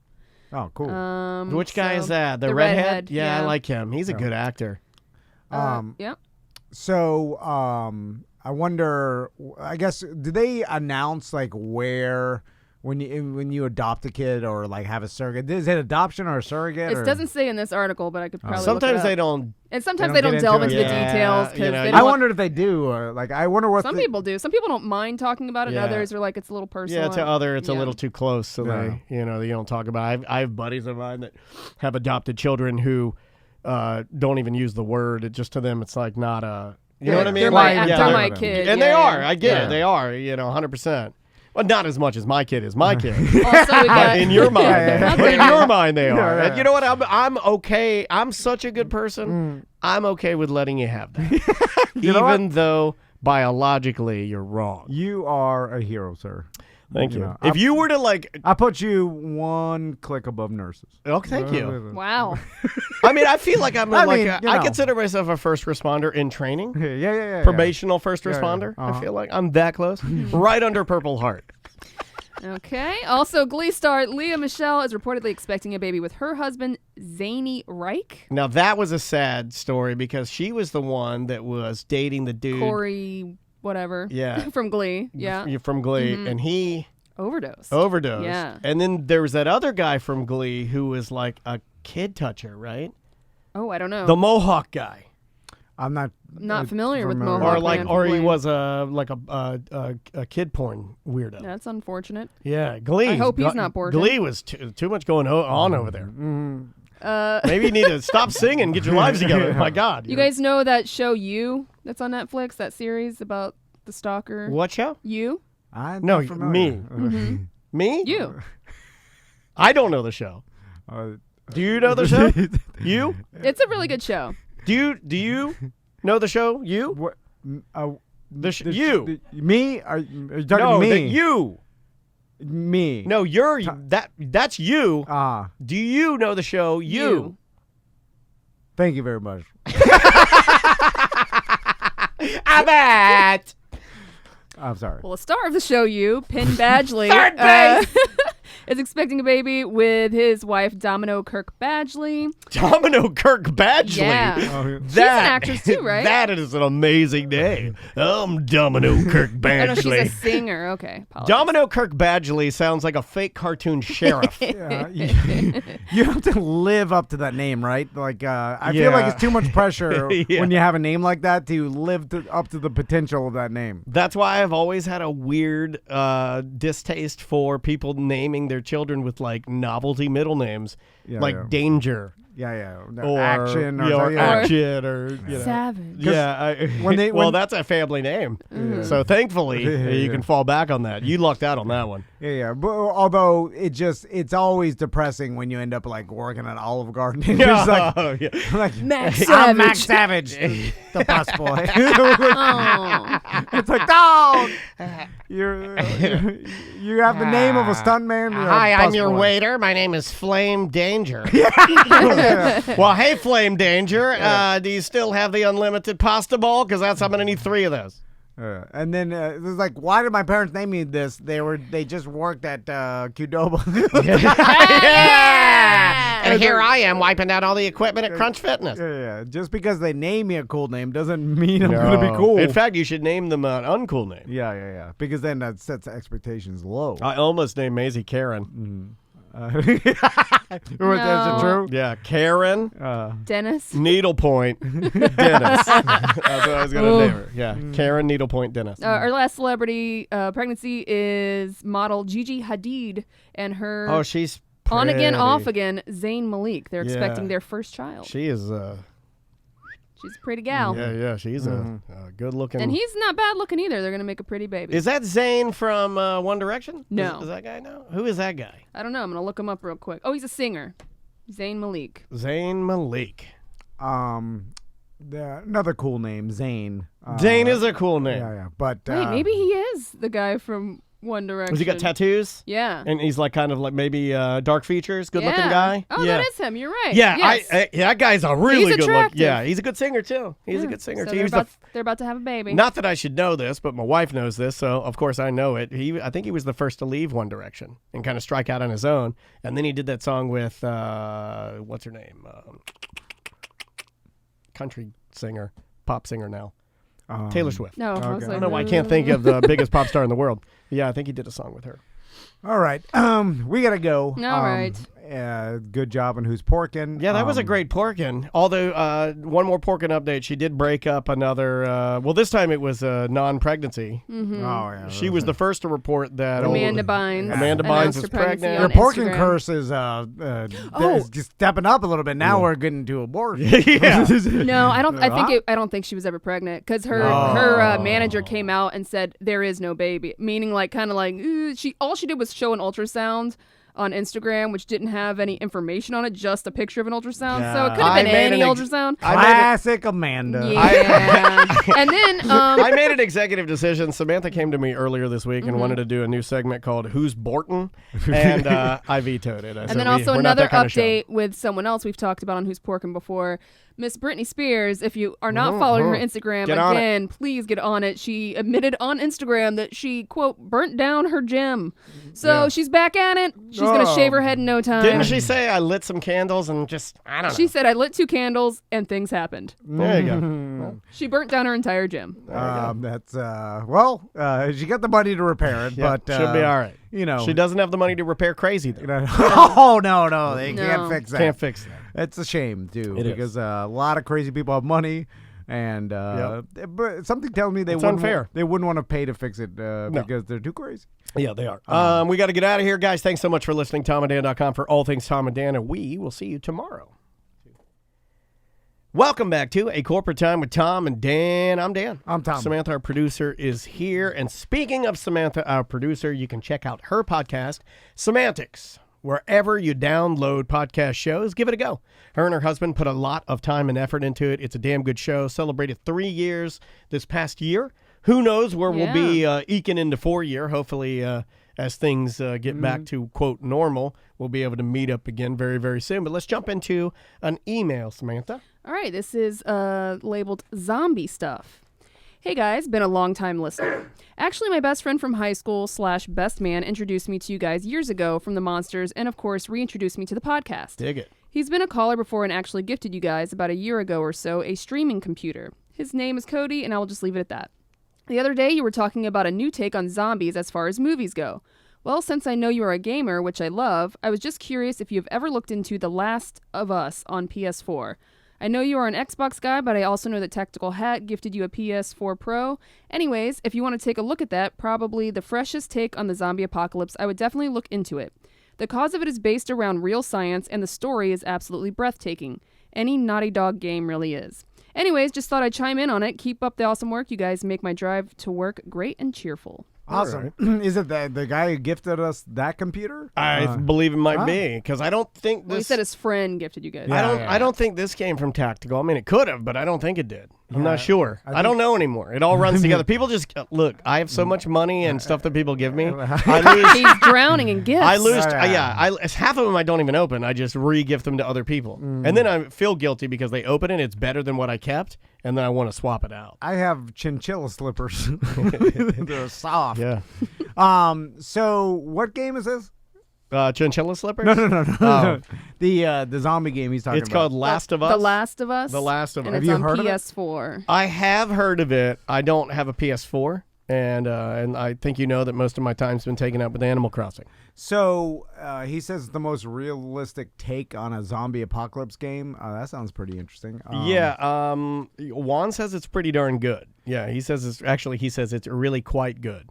Oh, cool. Which guy so is that? The redhead? Yeah, I like him. He's a good actor. Yeah. So, I wonder. I guess did they announce like where when you adopt a kid or like have a surrogate? Is it adoption or a surrogate? It or? doesn't say in this article, but I could probably Sometimes look it they up. don't. And sometimes they they don't don't delve get into into the it. details Yeah, because they I don't want- wondered if they do. Or, like, I wonder what some people do. Some people don't mind talking about it, Yeah. and others are like, it's a little personal. Yeah, it's a Yeah. little too close, so Yeah. they don't talk about it. I have buddies of mine that have adopted children who don't even use the word. Just to them, it's like not a. You know what I mean? They're Like, my, yeah. they're my kid. And yeah, they yeah. are. I get Yeah. it. They are. 100%. Well, not as much as my kid is my kid. Also, we But got, in your mind, Yeah. but in your mind, they are. Yeah. And you know what? I'm okay. I'm such a good person. I'm okay with letting you have that, You know even though biologically you're wrong. You are a hero, sir. Thank you. know, If you were to like, I put you one click above nurses. oh, thank you. wow. I mean, I feel like I'm I like mean, I you know. consider myself a first responder in training, Yeah. probational first Yeah, yeah. responder. Uh-huh. I feel like I'm that close, right under Purple Heart. Okay. Also, Glee star Leah Michelle is reportedly expecting a baby with her husband, Zany Reich. Now that was a sad story because she was the one that was dating the dude. Corey, whatever. Yeah. From Glee. Yeah. You're from Glee, and he Overdosed. overdosed. Yeah. And then there was that other guy from Glee who was like a kid toucher, right? Oh, I don't know. The Mohawk guy. I'm not familiar with Mohawk. Or he was a kid porn weirdo. That's unfortunate. Yeah, Glee. I hope he's not Porkin. Glee was too much going on over there. Mm-hmm. Maybe you need to stop singing and get your lives together. My God. You guys know that show You that's on Netflix, that series about the stalker? What show? You? No, me. Mm-hmm. Me? You. I don't know the show. Do you know the show? You? It's a really good show. Do you know the show? You? What? You? Me? Are you talking to No, me? you. Me. No, that's you. Do you know the show? You. Thank you very much. I'm sorry. Well, the star of the show, You, Penn Badgley, Third base! is expecting a baby with his wife, Domino Kirk Badgley. Domino Kirk Badgley? Yeah. She's an actress too, right? That is an amazing name. I'm Domino Kirk Badgley. Oh, no, she's a singer. Okay. Apologies. Domino Kirk Badgley sounds like a fake cartoon sheriff. Yeah, you have to live up to that name, right? Like, I feel like it's too much pressure when you have a name like that to live up to the potential of that name. That's why I've always had a weird distaste for people naming their children with like novelty middle names, Danger. Or action, action, or Savage. That's a family name. So thankfully, you can fall back on that. You lucked out on that one. Yeah. But although it's always depressing when you end up like working at Olive Garden. It's like Max I'm Savage. Max Savage, the busboy. It's like, no, you have the name of a stuntman. Hi, I'm your waiter. My name is Flame Danger. Well, hey, Flame Danger. Do you still have the unlimited pasta ball? Because I'm going to need 3 of those. And then it was like, why did my parents name me this? They just worked at Qdoba. And here I am wiping out all the equipment at Crunch Fitness. Yeah. Just because they name me a cool name doesn't mean I'm going to be cool. In fact, you should name them an uncool name. Yeah. Because then that sets expectations low. I almost named Maisie Karen. Is it true? Yeah, Karen. Dennis. Needlepoint Dennis. That's what I was going to name her. Yeah, Karen Needlepoint Dennis. Our last celebrity pregnancy is model Gigi Hadid and her she's on again, pretty. off again, Zayn Malik. They're expecting their first child. She is She's a pretty gal. Yeah, she's a good looking. And he's not bad looking either. They're going to make a pretty baby. Is that Zayn from One Direction? No. Is that guy now? Who is that guy? I don't know. I'm going to look him up real quick. Oh, he's a singer. Zayn Malik. Zayn Malik. Another cool name, Zayn. Zayn is a cool name. Yeah. But wait, maybe he is the guy from One Direction. Has he got tattoos? Yeah. And he's like kind of like maybe dark features, good looking guy? Oh, that is him. You're right. Yeah, yes. that guy's a really He's good look. attractive. Yeah, he's a good singer too. He's a good singer So too. they're about to have a baby. Not that I should know this, but my wife knows this, so of course I know it. I think he was the first to leave One Direction and kind of strike out on his own. And then he did that song with what's her name? Country singer, pop singer now. Taylor Swift. No, I was I like, don't know why I can't think of the biggest pop star in the world. Yeah, I think he did a song with her. All right. We got to go. All right. Good job on Who's Porkin'. Yeah, that was a great Porkin'. Although, one more Porkin' update. She did break up another, this time it was a non-pregnancy. Mm-hmm. Oh, yeah. She was the first to report that Amanda Bynes. Amanda Bynes is pregnant. Your on Porkin' Instagram. curse is just stepping up a little bit. Now we're getting to abortion. Yeah. No, I don't. I don't think she was ever pregnant because her manager came out and said there is no baby, meaning like kind of like all she did was show an ultrasound on Instagram, which didn't have any information on it, just a picture of an ultrasound. Yeah. So it could have been any ultrasound. Classic Amanda. Yeah. And then I made an executive decision. Samantha came to me earlier this week and wanted to do a new segment called Who's Borton? And I vetoed it. And then also another update with someone else we've talked about on Who's Porkin' before. Miss Britney Spears, if you are not following her Instagram, again, please get on it. She admitted on Instagram that she, quote, burnt down her gym. So she's back at it. She's going to shave her head in no time. Didn't she say I lit some candles and just, I don't know. She said, I lit 2 candles and things happened. There you go. She burnt down her entire gym. That's, she got the money to repair it, but. She'll be all right. You know. She doesn't have the money to repair crazy, though. Oh, no. They can't fix that. Can't fix that. It's a shame too, It because is. a lot of crazy people have money, and but something tells me they It's wouldn't. unfair. They wouldn't want to pay to fix it because they're too crazy. Yeah, they are. We got to get out of here, guys. Thanks so much for listening. TomandDan.com for all things Tom and Dan, and we will see you tomorrow. Welcome back to A Corporate Time with Tom and Dan. I'm Dan. I'm Tom. Samantha, our producer, is here. And speaking of Samantha, our producer, you can check out her podcast, Semantics, wherever you download podcast shows. Give it a go. Her and her husband put a lot of time and effort into it. It's a damn good show. Celebrated 3 years this past year. Who knows where we'll be eking into 4 year. Hopefully, as things get back to, quote, normal, we'll be able to meet up again very, very soon. But let's jump into an email, Samantha. All right, this is labeled Zombie Stuff. Hey guys, been a long time listener. Actually, my best friend from high school / best man introduced me to you guys years ago from the Monsters and, of course, reintroduced me to the podcast. Dig it. He's been a caller before and actually gifted you guys about a year ago or so a streaming computer. His name is Cody, and I will just leave it at that. The other day, you were talking about a new take on zombies as far as movies go. Well, since I know you are a gamer, which I love, I was just curious if you've ever looked into The Last of Us on PS4. I know you are an Xbox guy, but I also know that Tactical Hat gifted you a PS4 Pro. Anyways, if you want to take a look at that, probably the freshest take on the zombie apocalypse, I would definitely look into it. The cause of it is based around real science, and the story is absolutely breathtaking. Any Naughty Dog game really is. Anyways, just thought I'd chime in on it. Keep up the awesome work. You guys make my drive to work great and cheerful. Awesome. Is it the guy who gifted us that computer? I believe it might be, because I don't think Well, he this... said his friend gifted you guys. I don't think this came from Tactical. I mean, it could have, but I don't think it did. I'm not sure. I don't know anymore. It all runs together. People just look. I have so much money and stuff that people give me. I lose. He's drowning in gifts. I lose. Half of them I don't even open. I just re-gift them to other people, and then I feel guilty because they open it. It's better than what I kept, and then I want to swap it out. I have chinchilla slippers. They're soft. Yeah. So what game is this? Chinchilla slippers? No. Oh. The zombie game he's talking about. It's called Last of Us. The Last of Us. The Last of Us. And Have it's you on heard of it? PS4. I have heard of it. I don't have a PS4, and I think you know that most of my time's been taken up with Animal Crossing. So he says it's the most realistic take on a zombie apocalypse game. That sounds pretty interesting. Juan says it's pretty darn good. Yeah, he says it's really quite good.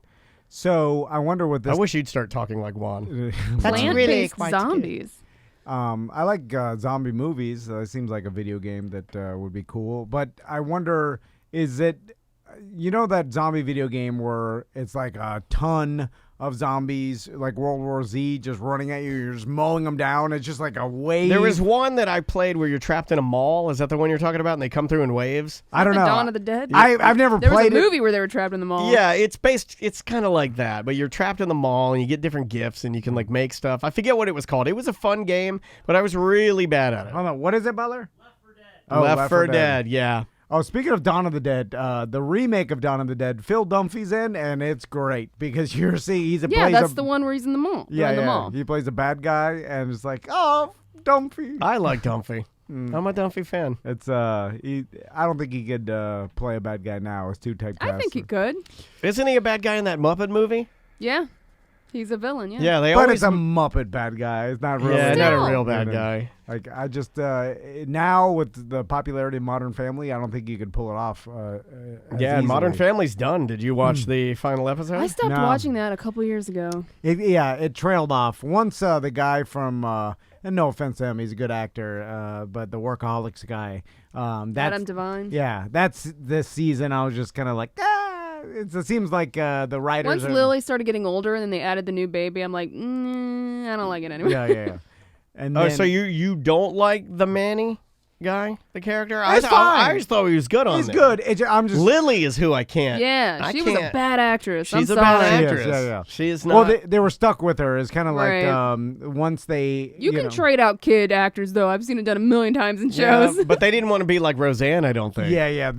So I wonder what this. I wish you'd start talking like Juan. Plant-based zombies. I like zombie movies. It seems like a video game that would be cool. But I wonder, is it, that zombie video game where it's like a ton of zombies, like World War Z, just running at you. You're just mowing them down. It's just like a wave. There was one that I played where you're trapped in a mall. Is that the one you're talking about? And they come through in waves? I don't know. Dawn of the Dead? I've never There was played a it. movie where they were trapped in the mall. Yeah, it's kind of like that, but you're trapped in the mall and you get different gifts and you can like make stuff. I forget what it was called. It was a fun game, but I was really bad at it. Hold on. What is it, Butler? Left 4 Dead, yeah. Oh, speaking of Dawn of the Dead, the remake of Dawn of the Dead, Phil Dunphy's in, and it's great because you're seeing that's the one where he's in the mall. Yeah, in the mall. He plays a bad guy, and it's like, oh, Dunphy. I like Dunphy. I'm a Dunphy fan. It's I don't think he could play a bad guy now. It's too typecast. I think he could. Isn't he a bad guy in that Muppet movie? Yeah. He's a villain, yeah. Yeah, but it's a Muppet bad guy. It's not really. Yeah, not a real bad guy. Like I just now with the popularity of Modern Family, I don't think you could pull it off. And Modern Family's done. Did you watch the final episode? I stopped watching that a couple years ago. It trailed off once. The guy from and no offense to him, he's a good actor, but the Workaholics guy, Adam Devine. Yeah, that's this season. I was just kind of like, it seems like the writers. Once Lily started getting older, and then they added the new baby, I'm like, I don't like it anymore. Yeah. And then, so you don't like the Manny guy, the character? It's fine. I just thought he was good on He's there. good. I'm just Lily is who I can't. Yeah, she was a bad actress. She's I'm a bad sorry. actress. Yeah. She is not. Well, they were stuck with her. It's kind of Right. like once they. You can trade out kid actors, though. I've seen it done a million times in shows. Yeah, but they didn't want to be like Roseanne, I don't think. Yeah.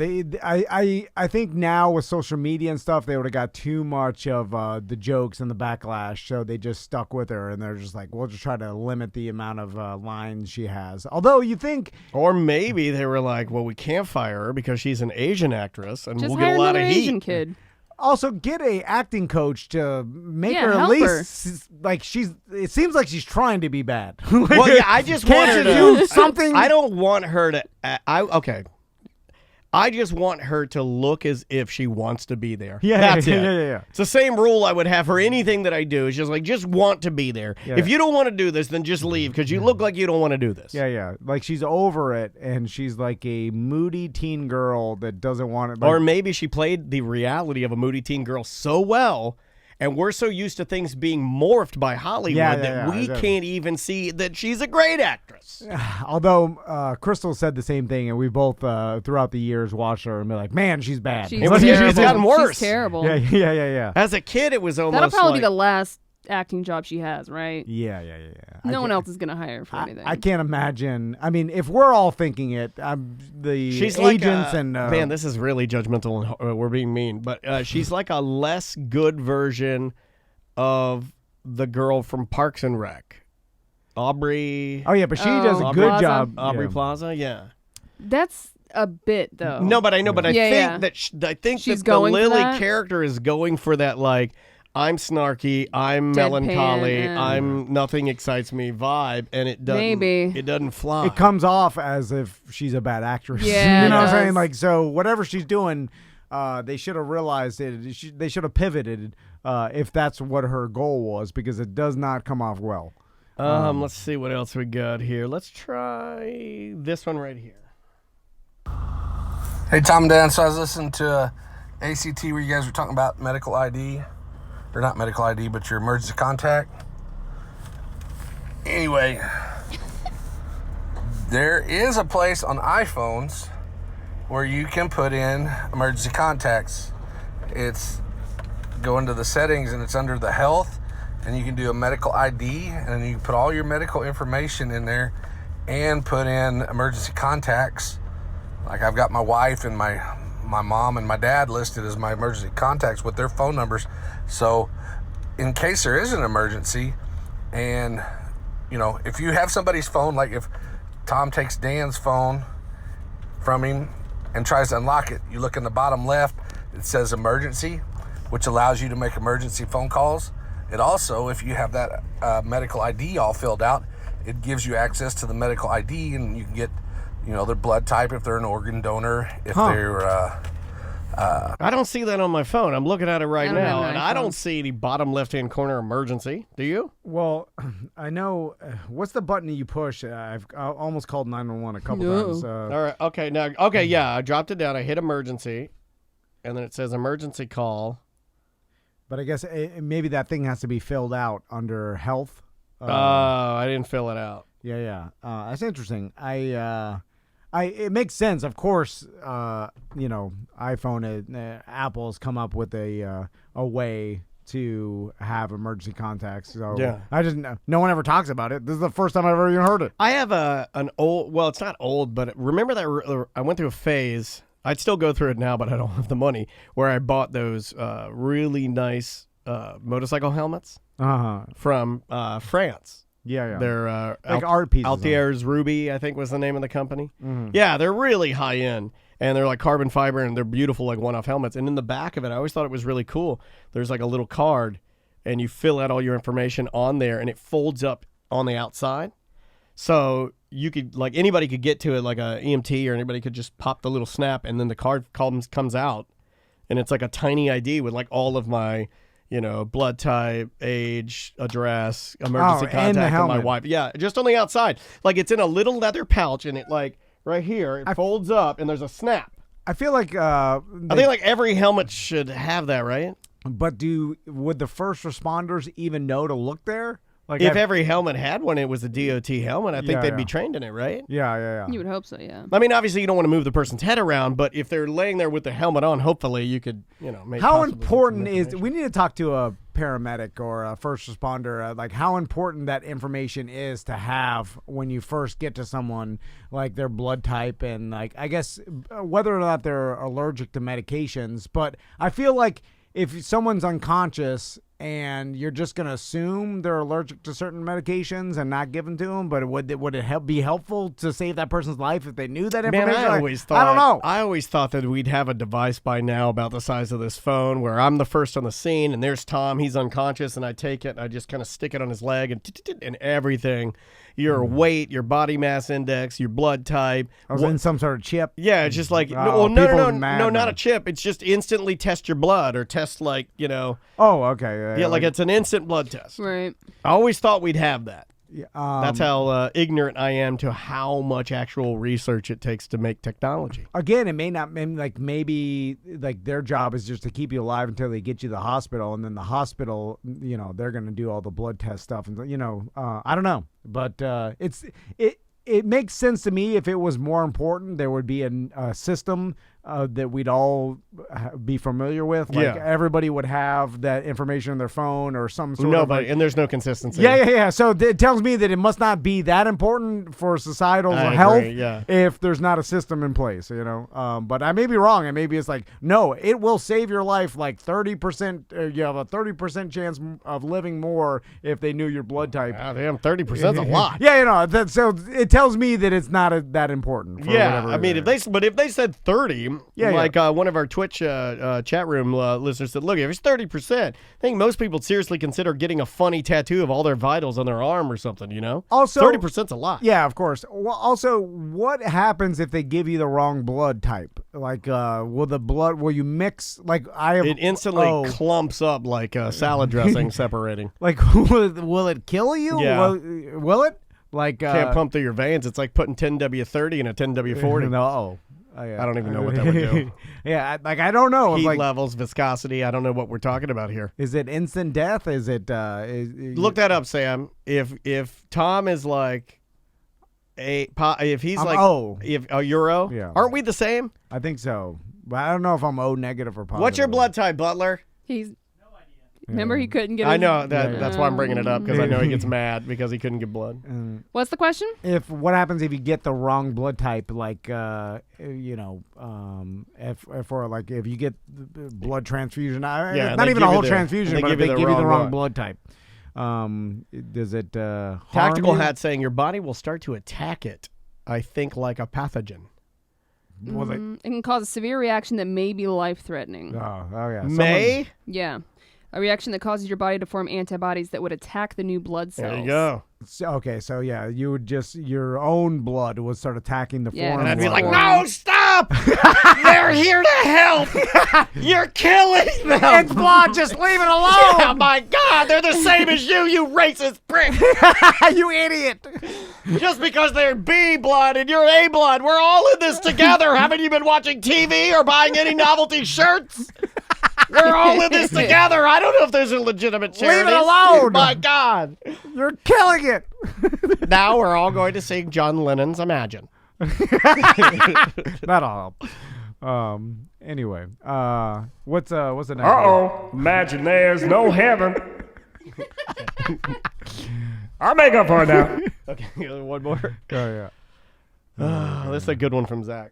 I think now with social media and stuff, they would have got too much of the jokes and the backlash, so they just stuck with her, and they're just like, we'll just try to limit the amount of lines she has. Although you think, or maybe they were like, well, we can't fire her because she's an Asian actress, and Just we'll hire get a lot another of heat. Asian kid. Also, get a acting coach to make Yeah, her at help least like she's. It seems like she's trying to be bad. Well, yeah, I just want her Can't to you do something. I don't want her to. Okay. I just want her to look as if she wants to be there. Yeah, That's yeah, it. yeah. It's the same rule I would have for anything that I do. It's just like, just want to be there. Yeah. If you don't want to do this, then just leave because you look like you don't want to do this. Yeah. Like she's over it, and she's like a moody teen girl that doesn't want it. Or maybe she played the reality of a moody teen girl so well, and we're so used to things being morphed by Hollywood that we can't even see that she's a great actress. Although Crystal said the same thing, and we both throughout the years watched her and be like, "Man, she's bad." She's It's gotten worse. She's terrible. Yeah. As a kid, it was almost That'll probably like, be the last acting job she has, right? Yeah. No one else is gonna hire her for anything. I can't imagine. I mean, if we're all thinking it, the she's agents like and man, this is really judgmental and we're being mean, but she's like a less good version of the girl from Parks and Rec. Aubrey. Oh yeah, but she does a good Plaza. job. Aubrey yeah. Plaza, yeah. That's a bit though. No, but I know, but I Yeah, think yeah. that I think She's that the going for Lily that? character is going for that, like, I'm snarky, I'm Deadpan, melancholy, and- I'm nothing excites me vibe, and it doesn't. Maybe. It doesn't fly. It comes off as if she's a bad actress. Yeah, you know it what I'm saying? does. Like, so whatever she's doing, they should have realized it. They should have pivoted if that's what her goal was, because it does not come off well. Let's see what else we got here. Let's try this one right here. Hey, Tom and Dan. So I was listening to ACT where you guys were talking about medical ID. Or not medical ID, but your emergency contact. Anyway, there is a place on iPhones where you can put in emergency contacts. It's go into the settings and it's under the health, and you can do a medical ID, and you can put all your medical information in there and put in emergency contacts. Like I've got my wife and my mom and my dad listed as my emergency contacts with their phone numbers. So in case there is an emergency, and you know, if you have somebody's phone, like if Tom takes Dan's phone from him and tries to unlock it, you look in the bottom left, it says emergency, which allows you to make emergency phone calls. It also, if you have that medical ID all filled out, it gives you access to the medical ID, and you can get, you know, their blood type if they're an organ donor, if they're I don't see that on my phone. I'm looking at it right I don't have now, an and I iPhone. don't see the bottom left-hand corner emergency. Do you? Well, I know. What's the button that you push? I've almost called 911 a couple No. times. All right. Okay. Now. Okay. Yeah. I dropped it down. I hit emergency, and then it says emergency call. But I guess maybe that thing has to be filled out under health. I didn't fill it out. Yeah. That's interesting. It makes sense, of course. You know, iPhone, Apple's come up with a way to have emergency contacts. So Yeah. I just no one ever talks about it. This is the first time I've ever even heard it. I have an old. Well, it's not old, but remember that I went through a phase. I'd still go through it now, but I don't have the money. Where I bought those really nice motorcycle helmets from France. Yeah. They're like art pieces. Altier's Ruby, I think was the name of the company. Yeah, they're really high end, and they're like carbon fiber, and they're beautiful, like one-off helmets. And in the back of it, I always thought it was really cool. There's like a little card, and you fill out all your information on there, and it folds up on the outside. So you could, like, anybody could get to it, like a EMT or anybody could just pop the little snap, and then the card comes out, and it's like a tiny ID with like all of my, you know, blood type, age, address, emergency and the contact, and my helmet. wife. Yeah, just on the outside. Like, it's in a little leather pouch, and it, like, right here, it folds up, and there's a snap. I feel like I think, like, every helmet should have that, right? But would the first responders even know to look there? Like If every helmet had one, it was a DOT helmet, I think Yeah, they'd yeah. be trained in it, right? Yeah. You would hope so, yeah. I mean, obviously, you don't want to move the person's head around, but if they're laying there with the helmet on, hopefully you could, you know, make How possibly important some is? information. We need to talk to a paramedic or a first responder. Like how important that information is to have when you first get to someone, like their blood type and like I guess whether or not they're allergic to medications. But I feel like if someone's unconscious and you're just going to assume they're allergic to certain medications and not give them to them, but would it be helpful to save that person's life if they knew that information? Man, I don't know. I always thought that we'd have a device by now about the size of this phone where I'm the first on the scene, and there's Tom, he's unconscious, and I take it and I just kind of stick it on his leg and everything. Your weight, your body mass index, your blood type. I was in some sort of chip. Yeah, it's just like, no, not a chip. It's just instantly test your blood or test like, Oh, okay. Yeah, like it's an instant blood test. Right. I always thought we'd have that. Yeah, that's how ignorant I am to how much actual research it takes to make technology. Again, it may not maybe their job is just to keep you alive until they get you to the hospital, and then the hospital, they're going to do all the blood test stuff, and I don't know, but it makes sense to me. If it was more important, there would be a system that we'd all be familiar with. Like everybody would have that information on their phone or some sort of. And there's no consistency. Yeah. So it tells me that it must not be that important for societal health if there's not a system in place, But I may be wrong. And maybe it's like, no, it will save your life like 30%. You have a 30% chance of living more if they knew your blood type. Wow, damn, 30% is a lot. Yeah, so it tells me that it's not that important. I mean, if they said 30. One of our Twitch chat room listeners said, look, if it's 30%, I think most people seriously consider getting a funny tattoo of all their vitals on their arm or something, Also, 30%'s a lot. Yeah, of course. Well, also, what happens if they give you the wrong blood type? Like, will you mix, it instantly clumps up like salad dressing separating. Like, will it kill you? Yeah. Will it? Like, can't pump through your veins. It's like putting 10W30 in a 10W40. No. I don't even know what that would do. Yeah, I don't know. Heat levels, viscosity. I don't know what we're talking about here. Is it instant death? Is it? Look that up, Sam. If Tom is like if he's if a Euro, aren't we the same? I think so, but I don't know if I'm O negative or positive. What's your blood type, Butler? He's. Remember, he couldn't get. I know that. That's why I'm bringing it up because I know he gets mad because he couldn't get blood. What's the question? What happens if you get the wrong blood type? Like, if you get blood transfusion, not even a whole transfusion, but if they give you the wrong blood type, does it? Tactical Hat saying your body will start to attack it. I think like a pathogen. It can cause a severe reaction that may be life-threatening. Oh yeah. May? Yeah. A reaction that causes your body to form antibodies that would attack the new blood cells. There you go. So yeah, you would your own blood would start attacking the foreign and I'd blood. be like, no, stop! They're here to help! You're killing them! It's blood, just leave it alone! Yeah, my God, they're the same as you racist prick! You idiot! Just because they're B blood and you're A blood, we're all in this together! Haven't you been watching TV or buying any novelty shirts? We're all in this together. I don't know if there's a legitimate charity. Leave it alone. My God. You're killing it. Now we're all going to sing John Lennon's Imagine. Not all. Anyway, what's the next one? Uh-oh. Imagine there's no heaven. I'll make up for it now. Okay, one more. Oh, yeah. This is a good one from Zach.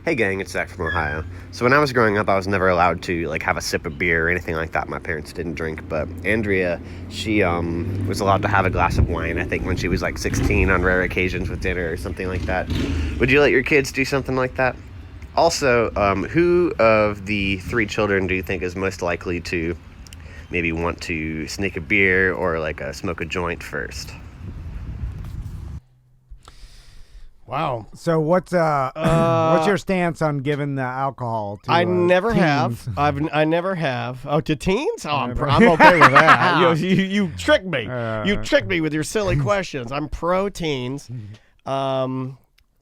Hey gang, it's Zach from Ohio. So when I was growing up, I was never allowed to have a sip of beer or anything like that. My parents didn't drink, but Andrea, she was allowed to have a glass of wine, I think when she was 16 on rare occasions with dinner or something like that. Would you let your kids do something like that? Also, who of the 3 children do you think is most likely to maybe want to sneak a beer or smoke a joint first? Wow. So what's your stance on giving the alcohol to I never teens? have. I never have. Oh, to teens? Oh, I'm okay with that. You tricked me. You tricked me with your silly questions. I'm pro teens.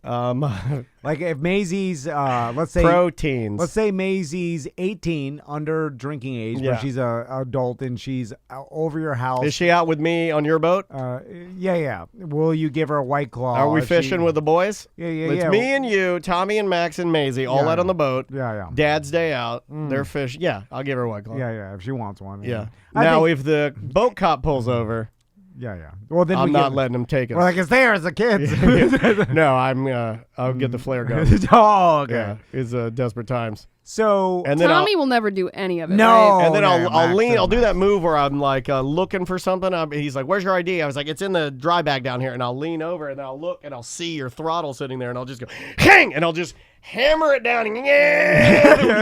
Like if Maisie's, let's say proteins. Let's say Maisie's 18, under drinking age, Yeah. but she's a adult and she's over your house. Is she out with me on your boat? Yeah. Will you give her a White Claw? Are we if fishing with the boys? Yeah. It's me and you, Tommy and Max and Maisie, all out on the boat. Yeah. Dad's day out. They're fishing. Yeah, I'll give her a White Claw. Yeah. If she wants one. Yeah. I Now, think- if the boat cop pulls over, Yeah. Well, then I'm not letting them take us. We're like, it's theirs, the kids. No, I'll get the flare gun. Oh, okay. Yeah, it's desperate times. So and then Tommy will never do any of it. No. Right? And then Okay, I'll lean. Max. I'll do that move where I'm like looking for something. He's like, "Where's your ID?" I was like, "It's in the dry bag down here." And I'll lean over and I'll look and I'll see your throttle sitting there and I'll just go, "Hang!" And I'll just hammer it down. And you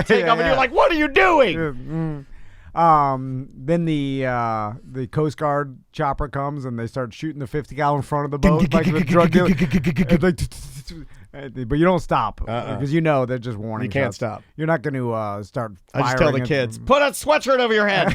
take off and you're like, "What are you doing?" Then the Coast Guard chopper comes and they start shooting the 50-cal in front of the boat like the drug dealer. But you don't stop because you know they're just warning. You can't shots. stop. You're not going to start. I just tell the kids, put a sweatshirt over your head.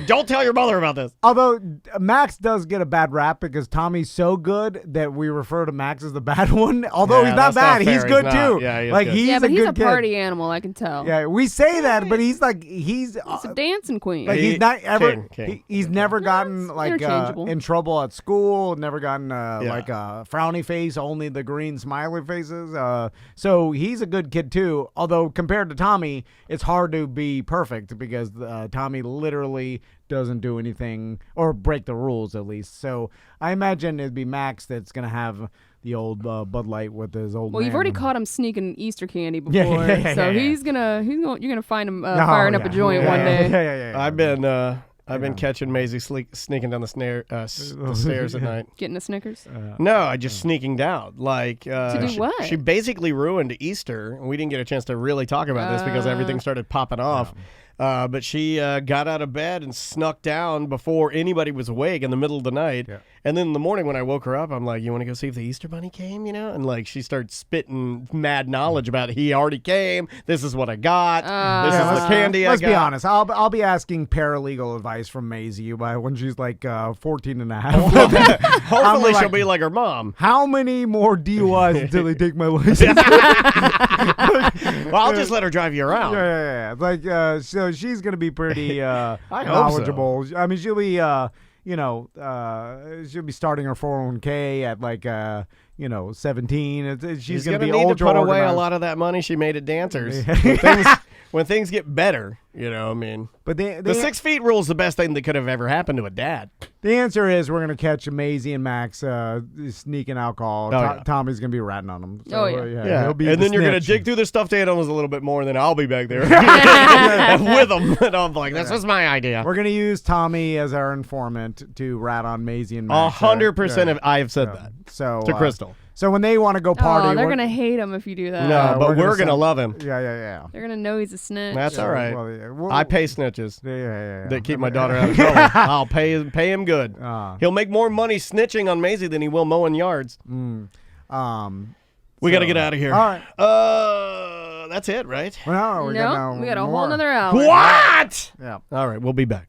Don't tell your mother about this. Although Max does get a bad rap because Tommy's so good that we refer to Max as the bad one. Although he's not bad, he's good too. Yeah, he's good. He's but he's a kid. party animal. I can tell. Yeah, we say that, but he's a dancing queen. Like he's not ever. King. He's never gotten interchangeable. in trouble at school. Never gotten like a frowny face. Only the green smiley faces. So he's a good kid too. Although compared to Tommy, it's hard to be perfect because Tommy literally doesn't do anything or break the rules at least. So I imagine it'd be Max that's gonna have the old Bud Light with his old. Well, you've man. already caught him sneaking Easter candy before, so you're gonna find him firing up a joint one day. Yeah. I've been catching Maisie sneaking down the stairs at night. Getting a Snickers. No, I just sneaking down. Like to do what? She basically ruined Easter, and we didn't get a chance to really talk about this because everything started popping off. But she got out of bed and snuck down before anybody was awake in the middle of the night. Yeah. And then in the morning when I woke her up, I'm like, "You want to go see if the Easter Bunny came?" You know, and like she starts spitting mad knowledge about it. He already came. This is what I got. This is the candy I got. Let's be honest. I'll be asking paralegal advice from Maisie when she's like 14 and a half. Hopefully she'll be like her mom. How many more DUIs until they take my license? Well, I'll just let her drive you around. Yeah. Like so she's gonna be pretty knowledgeable. I mean, she'll be she'll be starting her 401k at like 17. She's gonna be need ultra to put away a organized. lot of that money she made at dancers. When things get better, I mean. But the 6 feet rule is the best thing that could have ever happened to a dad. The answer is we're gonna catch Maisie and Max sneaking alcohol. Tommy's gonna be ratting on them. So, he'll be and the then you're gonna snitch. dig through the stuffed animals a little bit more, and then I'll be back there with them. And I'm like, this was my idea. We're gonna use Tommy as our informant to rat on Maisie and Max. 100% of I have said that. So to Crystal. So when they want to go party, they're gonna hate him if you do that. No, but we're gonna love him. Yeah. They're gonna know he's a snitch. That's all right. Well, I pay snitches. Yeah. That keep my daughter out of trouble. I'll pay him good. He'll make more money snitching on Maisie than he will mowing yards. We got to get out of here. All right. That's it, right? Well, no, we got a whole nother hour. What? Yeah. All right, we'll be back.